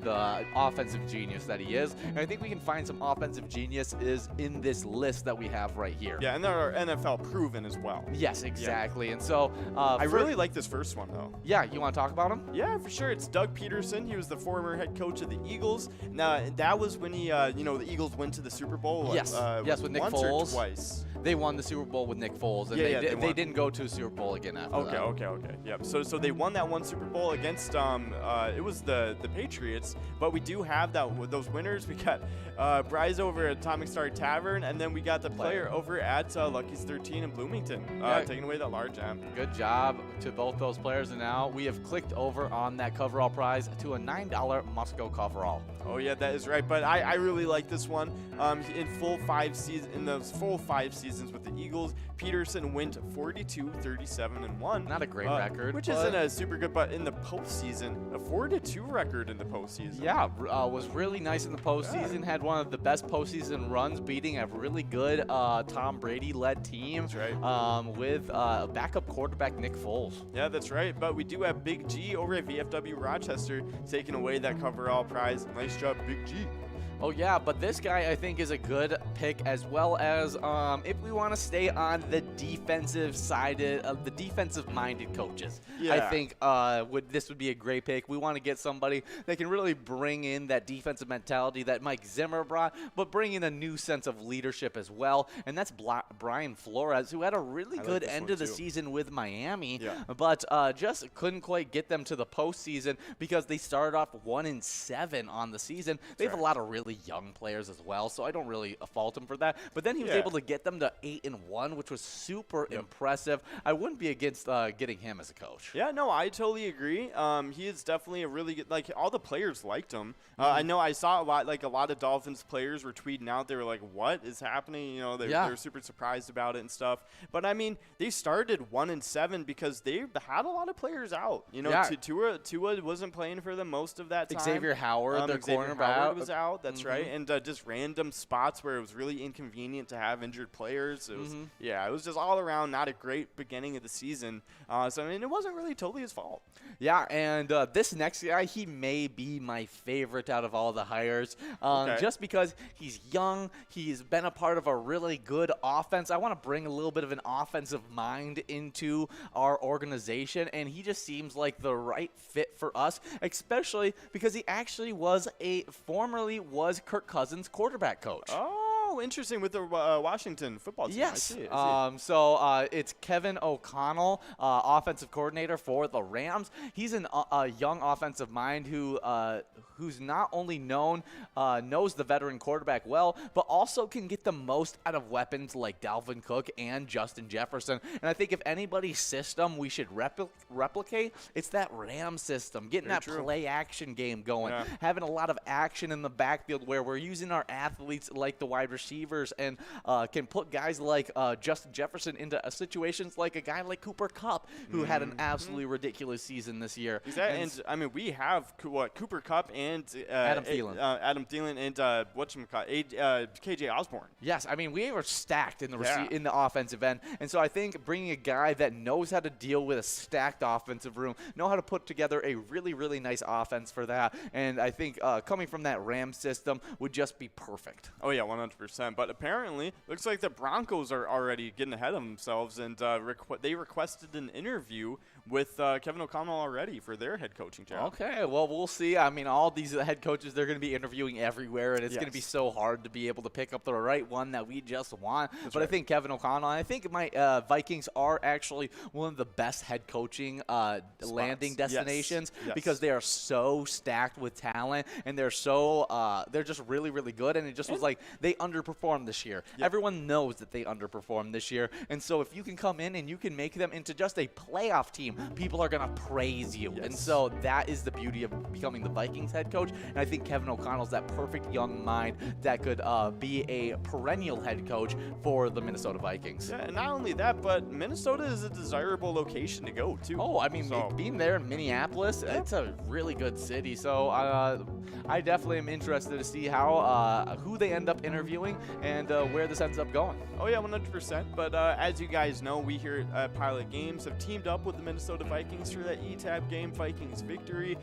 the offensive genius that he is. And I think we can find some offensive genius is in this list that we have right here. Yeah, and they're NFL proven as well. Yes, exactly. Yeah. And so I really like this first one though. Yeah, you want to talk about him? Yeah, for sure. It's Doug Peterson. He was the former head coach of the Eagles. Now that was when he, the Eagles went to the Super Bowl. Yes, with Nick Foles. Once or twice. They won the Super Bowl with Nick Foles, and they didn't go to a Super Bowl again after that. Okay. Yep. So they won that one Super Bowl against it was the Patriots, but we do have those winners. We got Bryce over at Atomic Star Tavern, and then we got the player over at Lucky's 13 in Bloomington, taking away that large M. Good job to both those players, and now we have clicked over on that coverall prize to a $9 must-go coverall. Oh yeah, that is right. But I really like this one. In those full 5 seasons with the Eagles, Peterson went 42, 37, and 1. Not a great record, which isn't a super good. But in the postseason, a 4-2 record in the postseason. Yeah, was really nice in the postseason. Had one of the best postseason runs, beating a really good Tom Brady-led team. That's right. With backup quarterback Nick Foles. Yeah, that's right. But we do have Big G over at VFW Rochester taking away that coverall prize. Nice job, Big G. Oh yeah, but this guy I think is a good pick, as well as if we want to stay on the defensive side of the defensive-minded coaches. Yeah. I think this would be a great pick. We want to get somebody that can really bring in that defensive mentality that Mike Zimmer brought, but bring in a new sense of leadership as well. And that's Brian Flores, who had a really good end of the season with Miami, but just couldn't quite get them to the postseason because they started off 1-7 on the season. They have a lot of really young players as well, so I don't really fault him for that. But then he was able to get them to 8-1, which was super impressive. I wouldn't be against getting him as a coach. Yeah, no, I totally agree. He is definitely a really good, like, all the players liked him. I know I saw a lot of Dolphins players were tweeting out. They were like, what is happening? You know, they were super surprised about it and stuff. But I mean, they started 1-7 because they had a lot of players out. You know, Tua wasn't playing for them most of that time. Xavier Howard, their cornerback, was out. That's right. And just random spots where it was really inconvenient to have injured players. It was, it was just all around not a great beginning of the season. So, I mean, it wasn't really totally his fault. Yeah, and this next guy, he may be my favorite out of all the hires, just because he's young. He's been a part of a really good offense. I want to bring a little bit of an offensive mind into our organization, and he just seems like the right fit for us, especially because he actually formerly was Kirk Cousins' quarterback coach. Oh, interesting, with the Washington football team. Yes. I see. So it's Kevin O'Connell, offensive coordinator for the Rams. He's a young offensive mind who's not only knows the veteran quarterback well, but also can get the most out of weapons like Dalvin Cook and Justin Jefferson. And I think if anybody's system we should replicate, it's that Rams system, getting play-action game going, having a lot of action in the backfield where we're using our athletes like the wide receivers and can put guys like Justin Jefferson into situations like a guy like Cooper Kupp, who had an absolutely ridiculous season this year. Exactly. And I mean, we have Cooper Kupp and Adam Thielen. Adam Thielen and KJ Osborne. Yes, I mean, we were stacked in the offensive end, and so I think bringing a guy that knows how to deal with a stacked offensive room, know how to put together a really, really nice offense for that, and I think coming from that Rams system would just be perfect. Oh yeah, 100%. But apparently, looks like the Broncos are already getting ahead of themselves, and they requested an interview with Kevin O'Connell already for their head coaching job. Okay, well, we'll see. I mean, all these head coaches, they're going to be interviewing everywhere, and it's going to be so hard to be able to pick up the right one that we just want. But I think Kevin O'Connell, I think my Vikings are actually one of the best head coaching landing destinations because they are so stacked with talent, and they're just really, really good. And it just was like they underperformed this year. Everyone knows that they underperformed this year. And so if you can come in and you can make them into just a playoff team, people are going to praise you. And so that is the beauty of becoming the Vikings head coach. And I think Kevin O'Connell's that perfect young mind that could be a perennial head coach for the Minnesota Vikings. Yeah, and not only that, but Minnesota is a desirable location to go, too. Oh, I mean, being there in Minneapolis, it's a really good city. So I definitely am interested to see who they end up interviewing and where this ends up going. Oh, yeah, 100%. But as you guys know, we here at Pilot Games have teamed up with the Minnesota Vikings for that E-Tab game, Vikings victory.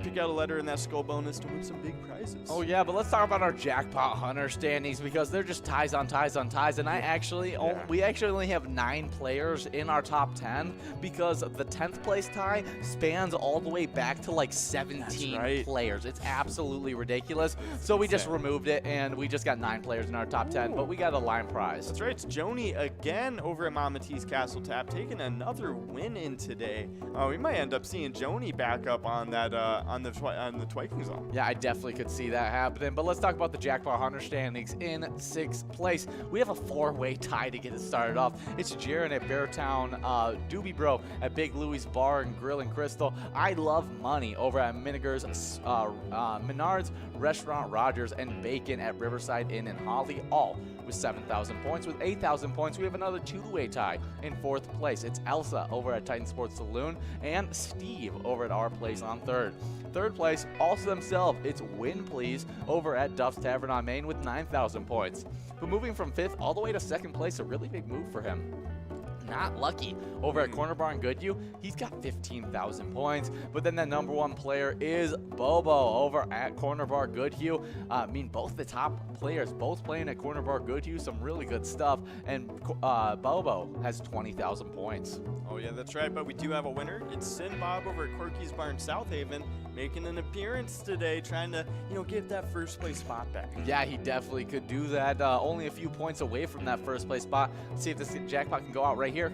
Pick out a letter in that skull bonus to win some big prizes. Oh, yeah, but let's talk about our Jackpot Hunter standings because they're just ties on ties on ties. And we actually only have 9 players in our top 10 because the 10th place tie spans all the way back to like 17 players. It's absolutely ridiculous. So we just removed it, and we just got 9 players in our top 10, but we got a line prize. That's right. It's Joni again over at Mama T's Castle Tap, taking another win in today. We might end up seeing Joni back up on that on the Twiking Zone. Yeah, I definitely could see that happening. But let's talk about the Jackpot Hunter standings in 6th place. We have a 4-way tie to get it started off. It's Jaron at Beartown, Doobie Bro at Big Louie's Bar and Grill and Crystal. I Love Money over at Miniger's, Menards Restaurant, Rogers, and Bacon at Riverside Inn and Holly, all with 7,000 points. With 8,000 points, we have another 2-way tie in 4th place. It's Elsa over at Titan Sports Saloon and Steve over at Our Place on 3rd. 3rd place, also themselves, it's Win Please over at Duff's Tavern on Main with 9,000 points. But moving from 5th all the way to 2nd place, a really big move for him. Not Lucky over at Corner Bar in Goodhue. He's got 15,000 points. But then the number 1 player is Bobo over at Corner Bar Goodhue. I mean, both the top players, both playing at Corner Bar Goodhue, some really good stuff. And Bobo has 20,000 points. Oh, yeah, that's right. But we do have a winner. It's Sin Bob over at Corky's Bar in South Haven, making an appearance today, trying to, get that first place spot back. Yeah, he definitely could do that. Only a few points away from that first place spot. Let's see if this jackpot can go out right here.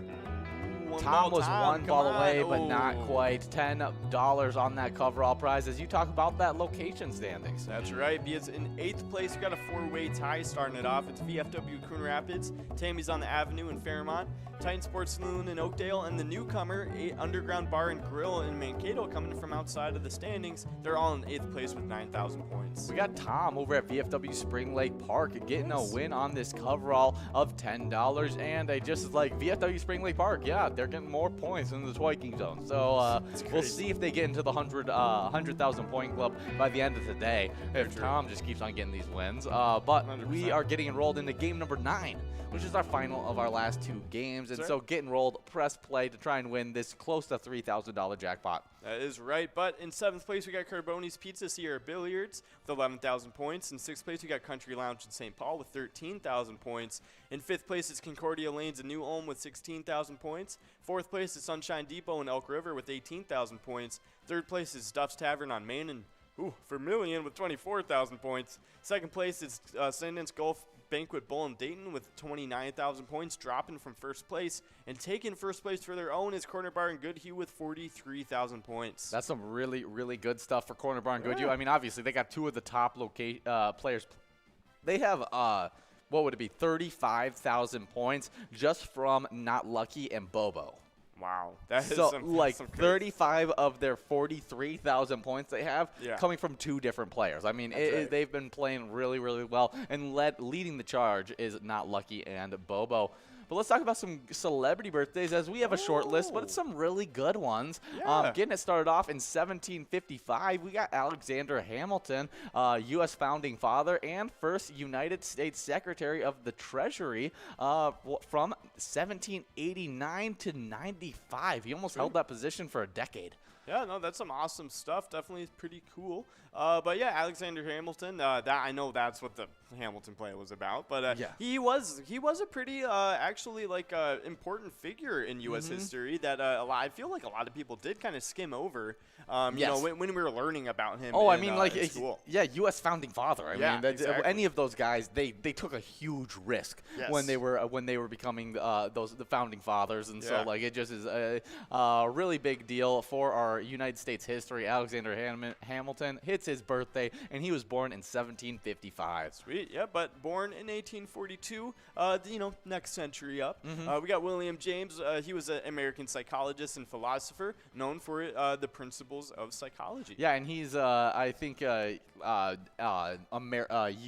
Tom was one ball away, but not quite. $10 on that coverall prize as you talk about that location standings. That's right. Because in 8th place, we got a 4-way tie starting it off. It's VFW Coon Rapids, Tammy's on the Avenue in Fairmont, Titan Sports Saloon in Oakdale, and the newcomer, Underground Bar and Grill in Mankato, coming from outside of the standings. They're all in 8th place with 9,000 points. We got Tom over at VFW Spring Lake Park getting a win on this coverall of $10. And just like VFW Spring Lake Park, yeah, they're getting more points in the Twiking Zone. So we'll see if they get into the 100,000 point club by the end of the day. If Tom just keeps on getting these wins. But 100%. We are getting enrolled into game number 9, which is our final of our last 2 games. And so get enrolled, press play to try and win this close to $3,000 jackpot. That is right. But in 7th place, we got Carboni's Pizza Sierra Billiards with 11,000 points. In 6th place, we got Country Lounge in St. Paul with 13,000 points. In 5th place, it's Concordia Lanes in New Ulm with 16,000 points. 4th place is Sunshine Depot in Elk River with 18,000 points. 3rd place is Duff's Tavern on Main and Vermilion with 24,000 points. 2nd place is Sundance Golf Banquet Bowl in Dayton with 29,000 points, dropping from 1st place. And taking 1st place for their own is Corner Bar and Goodhue with 43,000 points. That's some really, really good stuff for Corner Bar and Goodhue. I mean, obviously, they got 2 of the top players. They have, what would it be, 35,000 points just from Not Lucky and Bobo. Wow. That is so, some, like, some 35 of their 43,000 points they have coming from 2 different players. I mean, they've been playing really, really well. And leading the charge is Not Lucky and Bobo. But let's talk about some celebrity birthdays as we have a short list, but it's some really good ones. Getting it started off in 1755, we got Alexander Hamilton, U.S. founding father and first United States Secretary of the Treasury from 1789 to 95. He almost held that position for a decade. Yeah, no, that's some awesome stuff. Definitely pretty cool. But yeah, Alexander Hamilton. That I know that's what the Hamilton play was about. But he was a pretty actually important figure in U.S. history that I feel like a lot of people did kind of skim over. You know, when we were learning about him. Oh, in, I mean, like school. U.S. founding father. I mean, exactly. Any of those guys, they took a huge risk when they were becoming the founding fathers, and so like it just is a really big deal for our United States history. Alexander Hamilton hits his birthday, and he was born in 1755. Sweet, yeah, but born in 1842, next century up. We got William James. He was an American psychologist and philosopher known for the principles of psychology. Yeah, and he's, I think,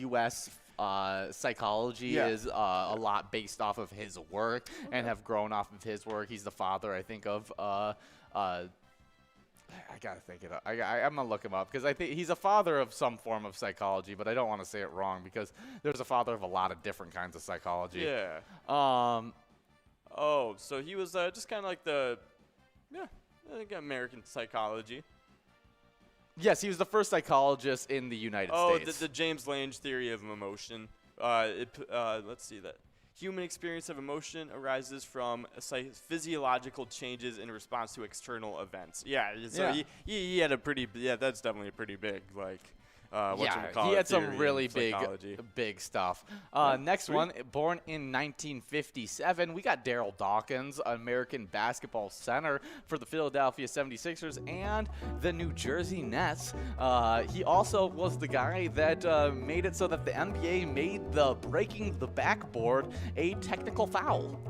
U.S. Psychology is a lot based off of his work and have grown off of his work. He's the father, I think, of I gotta think it up. I'm gonna look him up because I think he's a father of some form of psychology, but I don't want to say it wrong because there's a father of a lot of different kinds of psychology. Yeah. So he was just kind of like I think American psychology. Yes, he was the first psychologist in the United States. The James Lange theory of emotion. Let's see that. Human experience of emotion arises from physiological changes in response to external events. Yeah, so he had a pretty, that's definitely a pretty big, He had some really big stuff. Next one, born in 1957, we got Daryl Dawkins, American basketball center for the Philadelphia 76ers and the New Jersey Nets. He also was the guy that made it so that the NBA made the breaking the backboard a technical foul.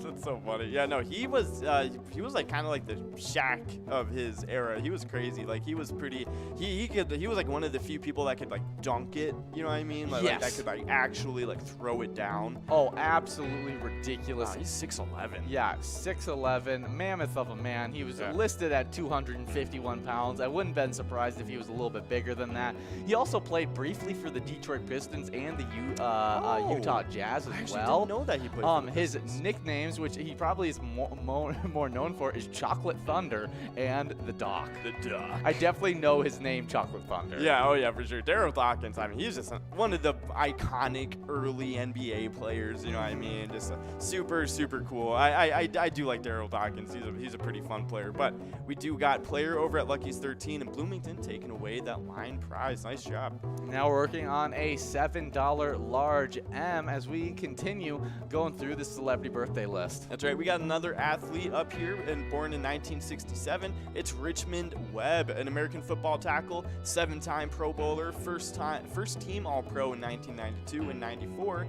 That's so funny. Yeah, no, he was like kind of like the Shaq of his era. He was crazy. Like he was pretty. He was like one of the few people that could like dunk it. You know what I mean? Like, yes. Like that could like actually like throw it down. Oh, absolutely ridiculous. Wow, he's 6'11". Yeah, 6'11", mammoth of a man. He was listed at 251 pounds. I wouldn't have been surprised if he was a little bit bigger than that. He also played briefly for the Detroit Pistons and the Utah Jazz as well. I didn't know that he played for the his Pistons. nicknames, which he probably is more known for, is Chocolate Thunder and the Doc. The Doc. I definitely know his name, Chocolate Thunder. Yeah, oh yeah, for sure. Daryl Dawkins, I mean, he's just one of the iconic early NBA players, you know what I mean? Just super, super cool. I do like Daryl Dawkins. He's a pretty fun player. But we do got player over at Lucky's 13 in Bloomington taking away that line prize. Nice job. Now we're working on a $7 large M as we continue going through the celebrity birthday list. That's right. We got another athlete up here and born in 1967. It's Richmond Webb, an American football tackle, 7-time Pro Bowler, first team All-Pro in 1992 and 94.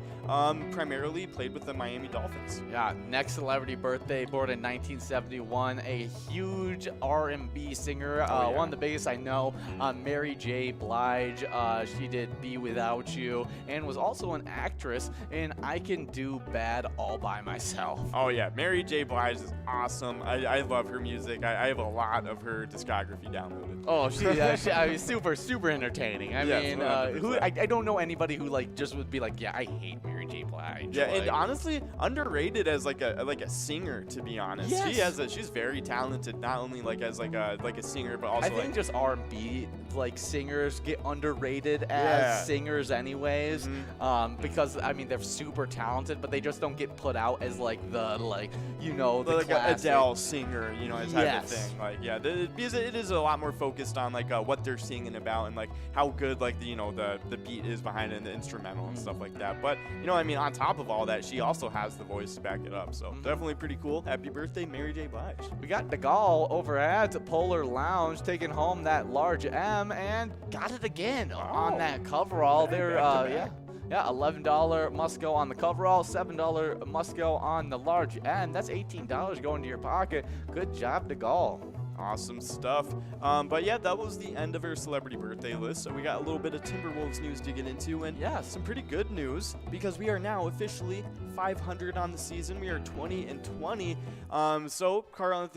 Primarily played with the Miami Dolphins. Yeah, next celebrity birthday, born in 1971, a huge R&B singer, one of the biggest I know, Mary J. Blige. She did Be Without You and was also an actress in I Can Do Bad All By Myself. Oh yeah, Mary J. Blige is awesome. I love her music. I have a lot of her discography downloaded. Oh, she's super entertaining. I mean, I don't know anybody who like just would be like, yeah, I hate Mary J. Blige. Yeah, and honestly, underrated as like a singer, to be honest. Yes. She's very talented, not only like as like a singer, but also I think just R&B like singers get underrated as singers anyways, because I mean they're super talented, but they just don't get put out as like the like classic Adele singer, type of thing. Like because it is a lot more focused on like what they're singing about and like how good like the beat is behind it and the instrumental and stuff like that. But I mean, on top of all that, she also has the voice to back it up. So definitely pretty cool. Happy birthday, Mary J. Blige. We got Pgl over at Polar Lounge taking home that large M and got it again on that coverall. They're $11 must go on the coverall, $7 must go on the large M. That's $18 going to your pocket. Good job, Pgl. Awesome stuff. But yeah, that was the end of our celebrity birthday list. So we got a little bit of Timberwolves news to get into, and some pretty good news because we are now officially 500 on the season. We are 20-20. So Karl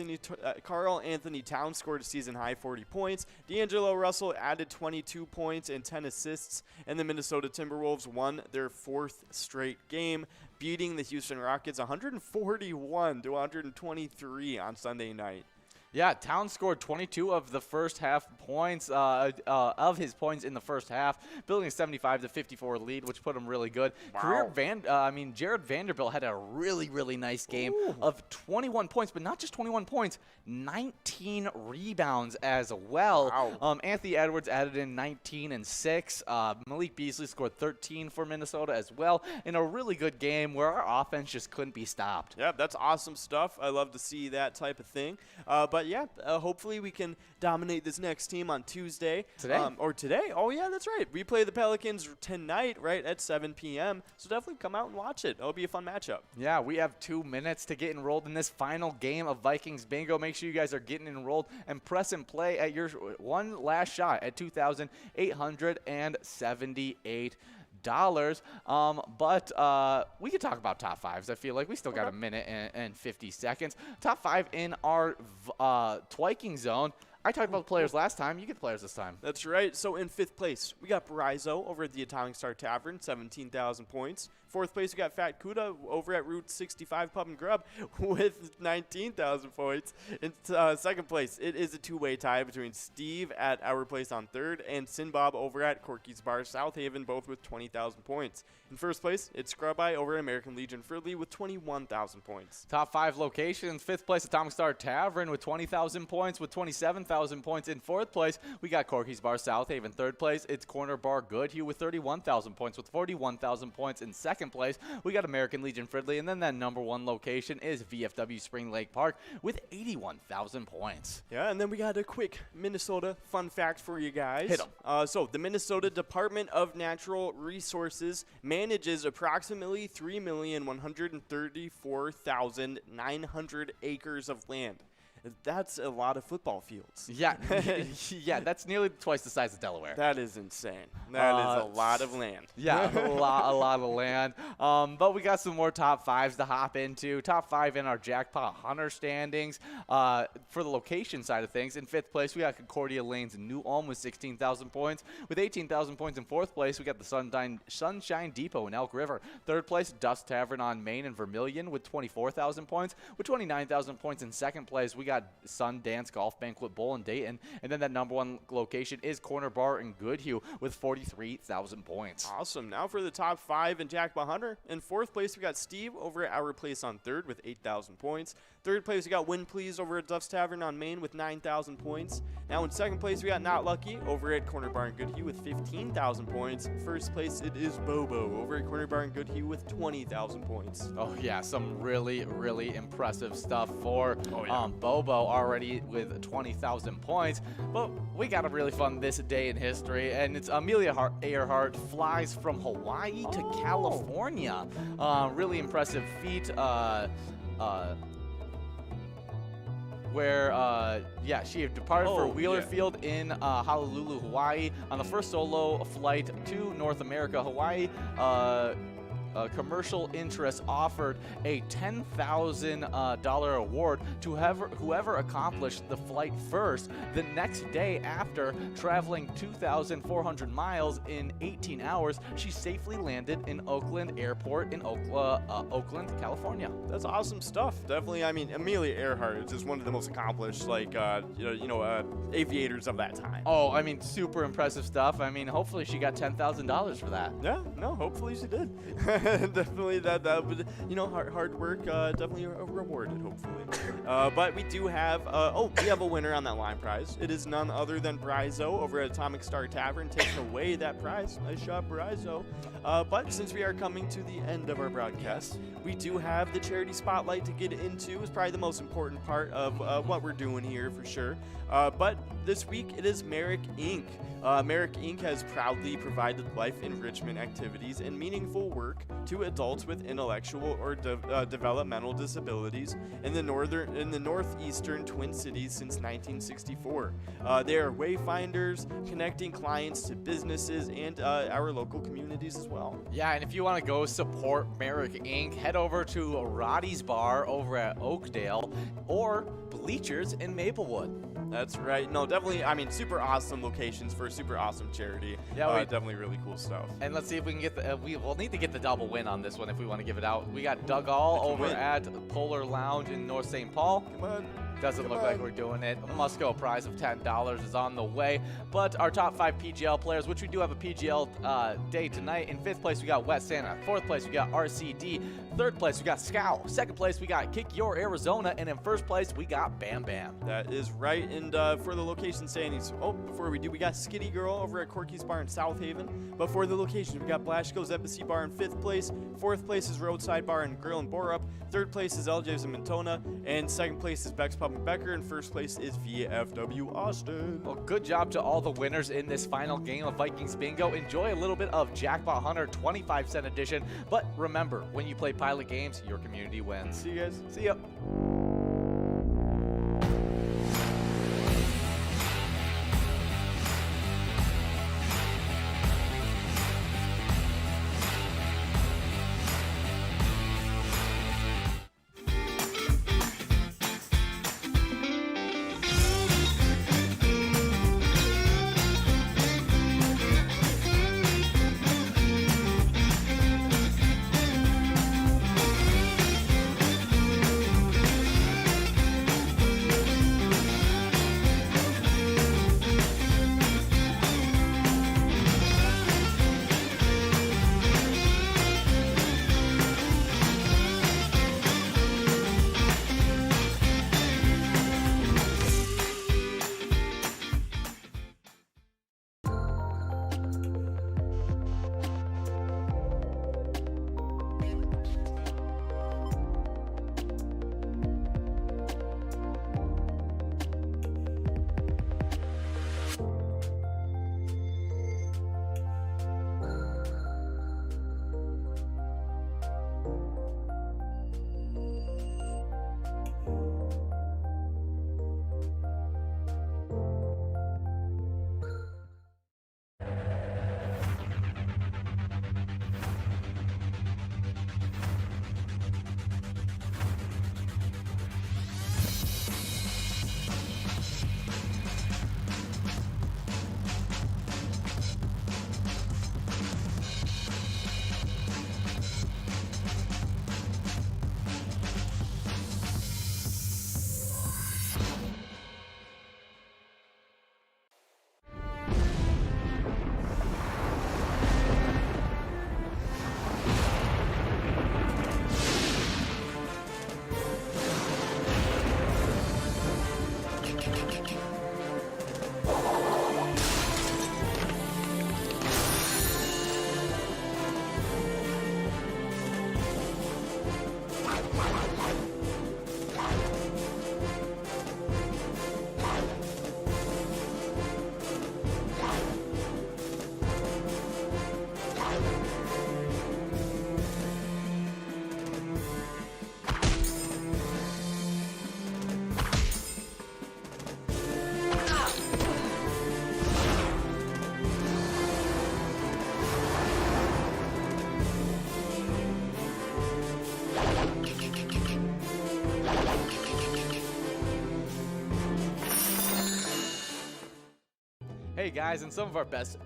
Anthony Towns scored a season high 40 points. D'Angelo Russell added 22 points and 10 assists, and the Minnesota Timberwolves won their 4th straight game, beating the Houston Rockets 141-123 on Sunday night. Yeah, Towns scored 22 of the first half points of his points in the first half, building a 75-54 lead, which put him really good. Wow. Jared Vanderbilt had a really nice game of 21 points, but not just 21 points, 19 rebounds as well. Wow. Anthony Edwards added in 19 and 6. Malik Beasley scored 13 for Minnesota as well in a really good game where our offense just couldn't be stopped. Yeah, that's awesome stuff. I love to see that type of thing. But yeah, hopefully we can dominate this next team on Tuesday. Today? Oh, yeah, that's right. We play the Pelicans tonight, right, at 7 p.m. So definitely come out and watch it. It'll be a fun matchup. Yeah, we have 2 minutes to get enrolled in this final game of Vikings Bingo. Make sure you guys are getting enrolled and press and play at your one last shot at $2,878. But we could talk about top fives. I feel like we still got a minute and 50 seconds. Top 5 in our twiking zone. I talked about the players last time. You get the players this time. That's right. So in 5th place, we got Barizo over at the Atomic Star Tavern, 17,000 points. 4th place, we got Fat Kuda over at Route 65 Pub and Grub with 19,000 points. In 2nd place, it is a 2-way tie between Steve at our place on 3rd and Sinbob over at Corky's Bar South Haven, both with 20,000 points. In 1st place, it's Scrub Eye over at American Legion Fridley with 21,000 points. Top 5 locations. 5th place, Atomic Star Tavern with 20,000 points. With 27,000 31,000 points. In 4th place, we got Corky's Bar South Haven. 3rd place, it's Corner Bar Goodhue with 31,000 points. With 41,000 points in 2nd place, we got American Legion Fridley. And then that number 1 location is VFW Spring Lake Park with 81,000 points. Yeah, and then we got a quick Minnesota fun fact for you guys. Hit 'em. So the Minnesota Department of Natural Resources manages approximately 3,134,900 acres of land. That's a lot of football fields. Yeah, yeah, that's nearly twice the size of Delaware. That is insane. That is a lot of land. Yeah, a lot of land. But we got some more top 5s to hop into. Top 5 in our Jackpot Hunter standings. For the location side of things, in 5th place, we got Concordia Lanes in New Ulm with 16,000 points. With 18,000 points in 4th place, we got the Sunshine Depot in Elk River. 3rd place, Dust Tavern on Main in Vermilion with 24,000 points. With 29,000 points in 2nd place, we got Sundance Golf Banquet Bowl in Dayton. And then that number 1 location is Corner Bar in Goodhue with 43,000 points. Awesome. Now for the top 5 in Jackpot Hunter. In 4th place, we got Steve over at Our Place on 3rd with 8,000 points. 3rd place, we got Win Please over at Duff's Tavern on Main with 9,000 points. Now in 2nd place, we got Not Lucky over at Corner Bar in Goodhue with 15,000 points. 1st place, it is Bobo over at Corner Bar in Goodhue with 20,000 points. Oh yeah, some really impressive stuff for Bobo already with 20,000 points. But we got a really fun this day in history, and it's Amelia Earhart flies from Hawaii to California. Really impressive feat. Where she departed for Wheeler Field in Honolulu, Hawaii on the first solo flight to North America. Hawaii commercial interests offered a $10,000 award to whoever accomplished the flight first. The next day, after traveling 2,400 miles in 18 hours, she safely landed in Oakland Airport in Oakland, California. That's awesome stuff. Definitely. I mean, Amelia Earhart is just one of the most accomplished, aviators of that time. Oh, I mean, super impressive stuff. I mean, hopefully she got $10,000 for that. Yeah. No. Hopefully she did. Definitely that would, hard work definitely rewarded, hopefully. But we do have we have a winner on that line prize. It is none other than Bryzo over at Atomic Star Tavern taking away that prize. Nice job, Bryzo. But since we are coming to the end of our broadcast, we do have the charity spotlight to get into. It's probably the most important part of what we're doing here for sure. But this week it is Merrick Inc. Merrick Inc. has proudly provided life enrichment activities and meaningful work to adults with intellectual or developmental disabilities in the northeastern Twin Cities since 1964. They are wayfinders, connecting clients to businesses and our local communities as well. Yeah, and if you want to go support Merrick Inc., head over to Roddy's Bar over at Oakdale or Bleachers in Maplewood. That's right. No, definitely. I mean, super awesome locations for a super awesome charity. Yeah, definitely really cool stuff. And let's see if we can get we'll need to get the double win on this one if we want to give it out. We got Doug All over at Polar Lounge in North St. Paul. Come on. Doesn't look like we're doing it. A must-go prize of $10 is on the way. But our top 5 PGL players, which we do have a PGL day tonight. In 5th place, we got Wet Santa. 4th place, we got RCD. 3rd place, we got Scow. 2nd place, we got Kick Your Arizona. And in 1st place, we got Bam Bam. That is right. And for the location standings, before we do, we got Skitty Girl over at Corky's Bar in South Haven. But for the location, we got Blashko's Embassy Bar in 5th place. 4th place is Roadside Bar and Grill in Borup. 3rd place is LJ's in Mentona. And 2nd place is Beck's Pub in Becker. And 1st place is VFW Austin. Well, good job to all the winners in this final game of Vikings Bingo. Enjoy a little bit of Jackpot Hunter 25-cent edition. But remember, when you play Pilot games, your community wins. See you guys. See ya. Hey guys, and some of our best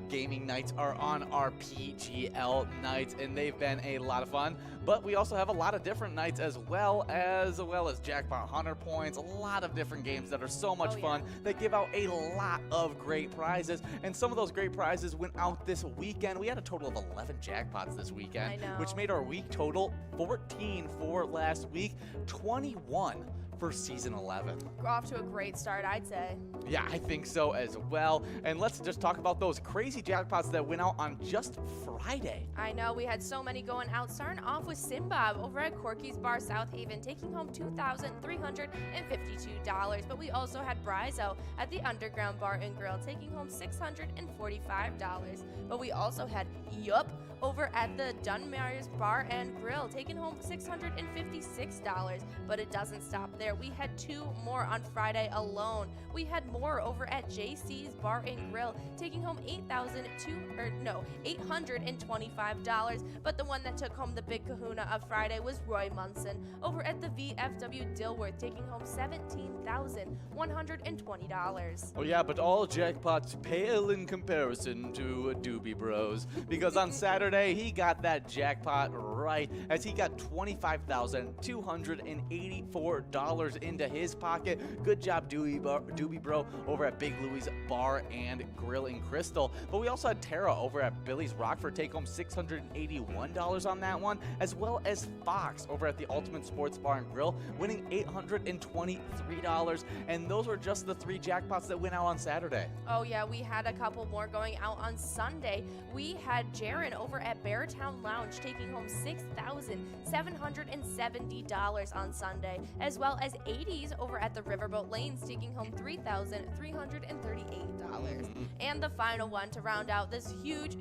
gaming nights are on our PGL nights, and they've been a lot of fun. But we also have a lot of different nights as well as Jackpot Hunter points, a lot of different games that are so much fun that give out a lot of great prizes. And some of those great prizes went out this weekend. We had a total of 11 jackpots this weekend, which made our week total 14 for last week, 21 for season 11. We're off to a great start, I'd say. Yeah, I think so as well. And let's just talk about those crazy jackpots that went out on just Friday. I know, we had so many going out, starting off with Simbob over at Corky's Bar South Haven, taking home $2,352. But we also had Brizo at the Underground Bar and Grill, taking home $645. But we also had Yup over at the Dunmary's Bar and Grill, taking home $656. But it doesn't stop there. We had two more on Friday alone. We had more over at JC's Bar and Grill, taking home $825. But the one that took home the big kahuna of Friday was Roy Munson over at the VFW Dilworth, taking home $17,120. Oh yeah, but all jackpots pale in comparison to Doobie Bros, because on Saturday he got that jackpot right, as he got $25,284 into his pocket. Good job, Doobie Bro over at Big Louie's Bar and Grill in Crystal. But we also had Tara over at Billy's Rockford take home $681 on that one, as well as Fox over at the Ultimate Sports Bar and Grill winning $823. And those were just the three jackpots that went out on Saturday. Oh yeah, we had a couple more going out on Sunday. We had Jaron over at Beartown Lounge taking home $6,770 on Sunday, as well as 80s over at the Riverboat Lanes taking home $3,338. And the final one to round out this huge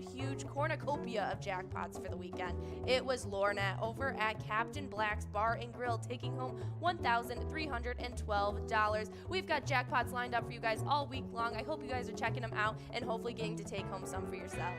cornucopia of jackpots for the weekend, it was Lorna over at Captain Black's Bar and Grill taking home $1,312. We've got jackpots lined up for you guys all week long. I hope you guys are checking them out and hopefully getting to take home some for yourself.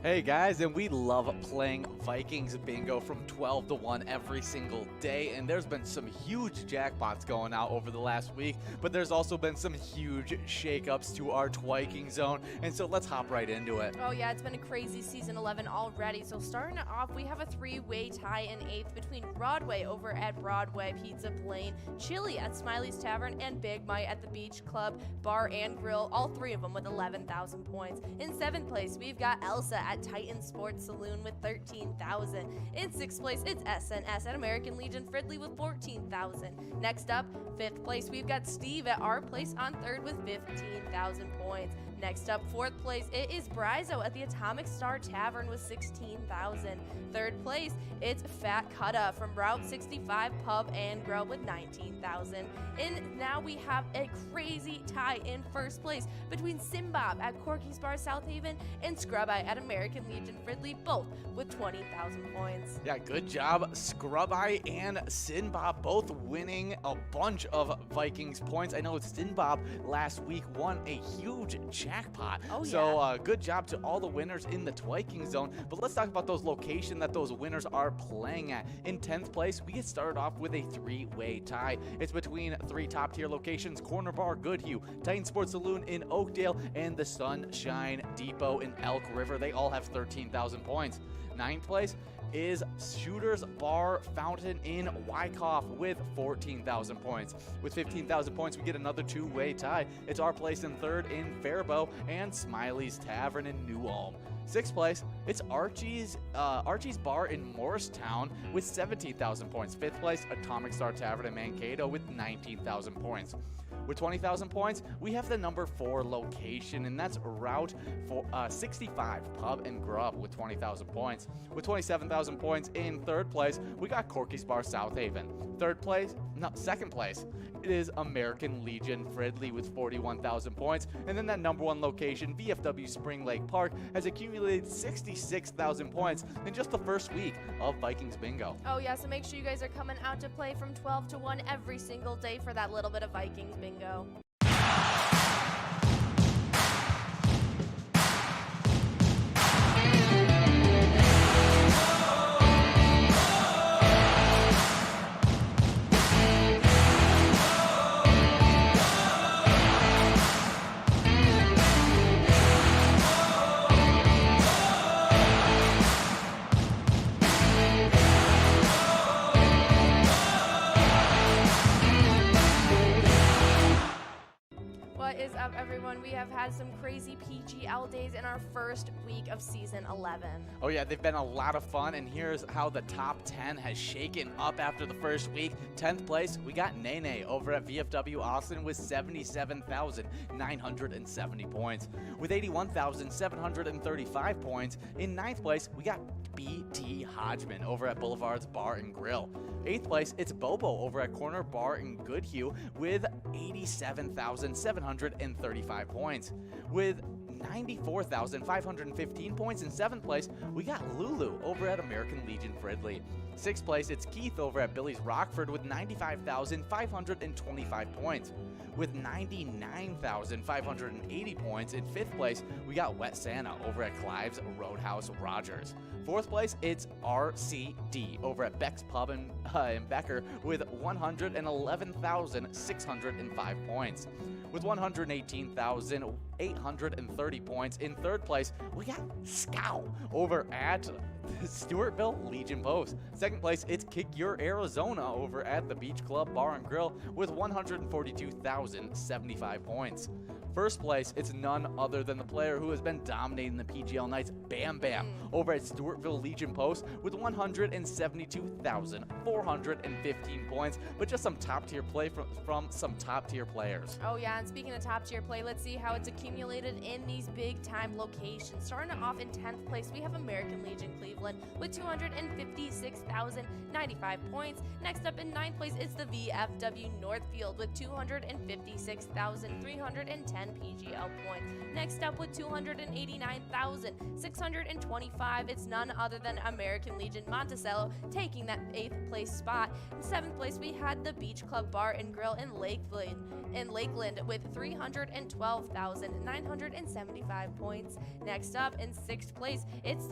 Hey guys, and we love playing Vikings Bingo from 12 to 1 every single day, and there's been some huge jackpots going out over the last week, but there's also been some huge shakeups to our Twiking zone, and so let's hop right into it. Oh yeah, it's been a crazy season 11 already. So starting it off, we have a three-way tie in 8th between Broadway over at Broadway Pizza Plain, Chili at Smiley's Tavern, and Big Mike at the Beach Club Bar and Grill, all three of them with 11,000 points. In 7th place, we've got Elsa at Titan Sports Saloon with 13,000. In 6th place, it's SNS at American Legion Fridley with 14,000. Next up, 5th place, we've got Steve at Our Place on 3rd with 15,000 points. Next up, 4th place, it is Brizo at the Atomic Star Tavern with 16,000. 3rd place, it's Fat Cutta from Route 65 Pub and Grill with 19,000. And now we have a crazy tie in 1st place between Simbob at Corky's Bar South Haven and Scrub-Eye at American Legion Fridley, both with 20,000 points. Yeah, good job, Scrub-Eye and Sinbob, both winning a bunch of Vikings points. I know Sinbob last week won a huge jackpot. Oh, yeah. So good job to all the winners in the Twiking zone. But let's talk about those locations that those winners are playing at. In 10th place, we get started off with a three-way tie. It's between three top-tier locations: Corner Bar Goodhue, Titan Sports Saloon in Oakdale, and the Sunshine Depot in Elk River. They all have 13,000 points. 9th place is Shooter's Bar Fountain in Wyckoff with 14,000 points. With 15,000 points, we get another two-way tie. It's Our Place in 3rd in Faribault and Smiley's Tavern in New Ulm. 6th place, it's Archie's Bar in Morristown with 17,000 points. 5th place, Atomic Star Tavern in Mankato with 19,000 points. With 20,000 points, we have the number 4 location, and that's Route 65 Pub and Grub with 20,000 points. With 27,000 points in 3rd place, we got Corky's Bar South Haven. 2nd place, it is American Legion Fridley with 41,000 points. And then that number 1 location, VFW Spring Lake Park, has accumulated 66,000 points in just the first week of Vikings Bingo. Oh yeah, so make sure you guys are coming out to play from 12 to 1 every single day for that little bit of Vikings Bingo. What is up, everyone? We have had some crazy PGL days in our first week of Season 11. Oh yeah, they've been a lot of fun, and here's how the top 10 has shaken up after the first week. 10th place, we got Nene over at VFW Austin with 77,970 points. With 81,735 points, in 9th place, we got BT Hodgman over at Boulevard's Bar and Grill. 8th place, it's Bobo over at Corner Bar in Goodhue with 87,735 points. With 94,515 points in 7th place, we got Lulu over at American Legion Fridley. 6th place, it's Keith over at Billy's Rockford with 95,525 points. With 99,580 points in 5th place, we got Wet Santa over at Clive's Roadhouse Rogers. 4th place, it's RCD over at Beck's Pub in Becker with 111,605 points. With 118,830 points in 3rd place, we got Scow over at Stewartville Legion Post. 2nd place, it's Kick Your Arizona over at the Beach Club Bar and Grill with 142,075 points. 1st place, it's none other than the player who has been dominating the PGL Knights, Bam Bam, over at Stewartville Legion Post with 172,415 points, but just some top-tier play from some top-tier players. Oh yeah, and speaking of top-tier play, let's see how it's accumulated in these big-time locations. Starting off in 10th place, we have American Legion Cleveland with 256,095 points. Next up in 9th place, it's the VFW Northfield with 256,310 PGL points. Next up with 289,625, it's none other than American Legion Monticello taking that 8th place spot. In 7th place, we had the Beach Club Bar and Grill in Lakeland with 312,975 points. Next up in 6th place, it's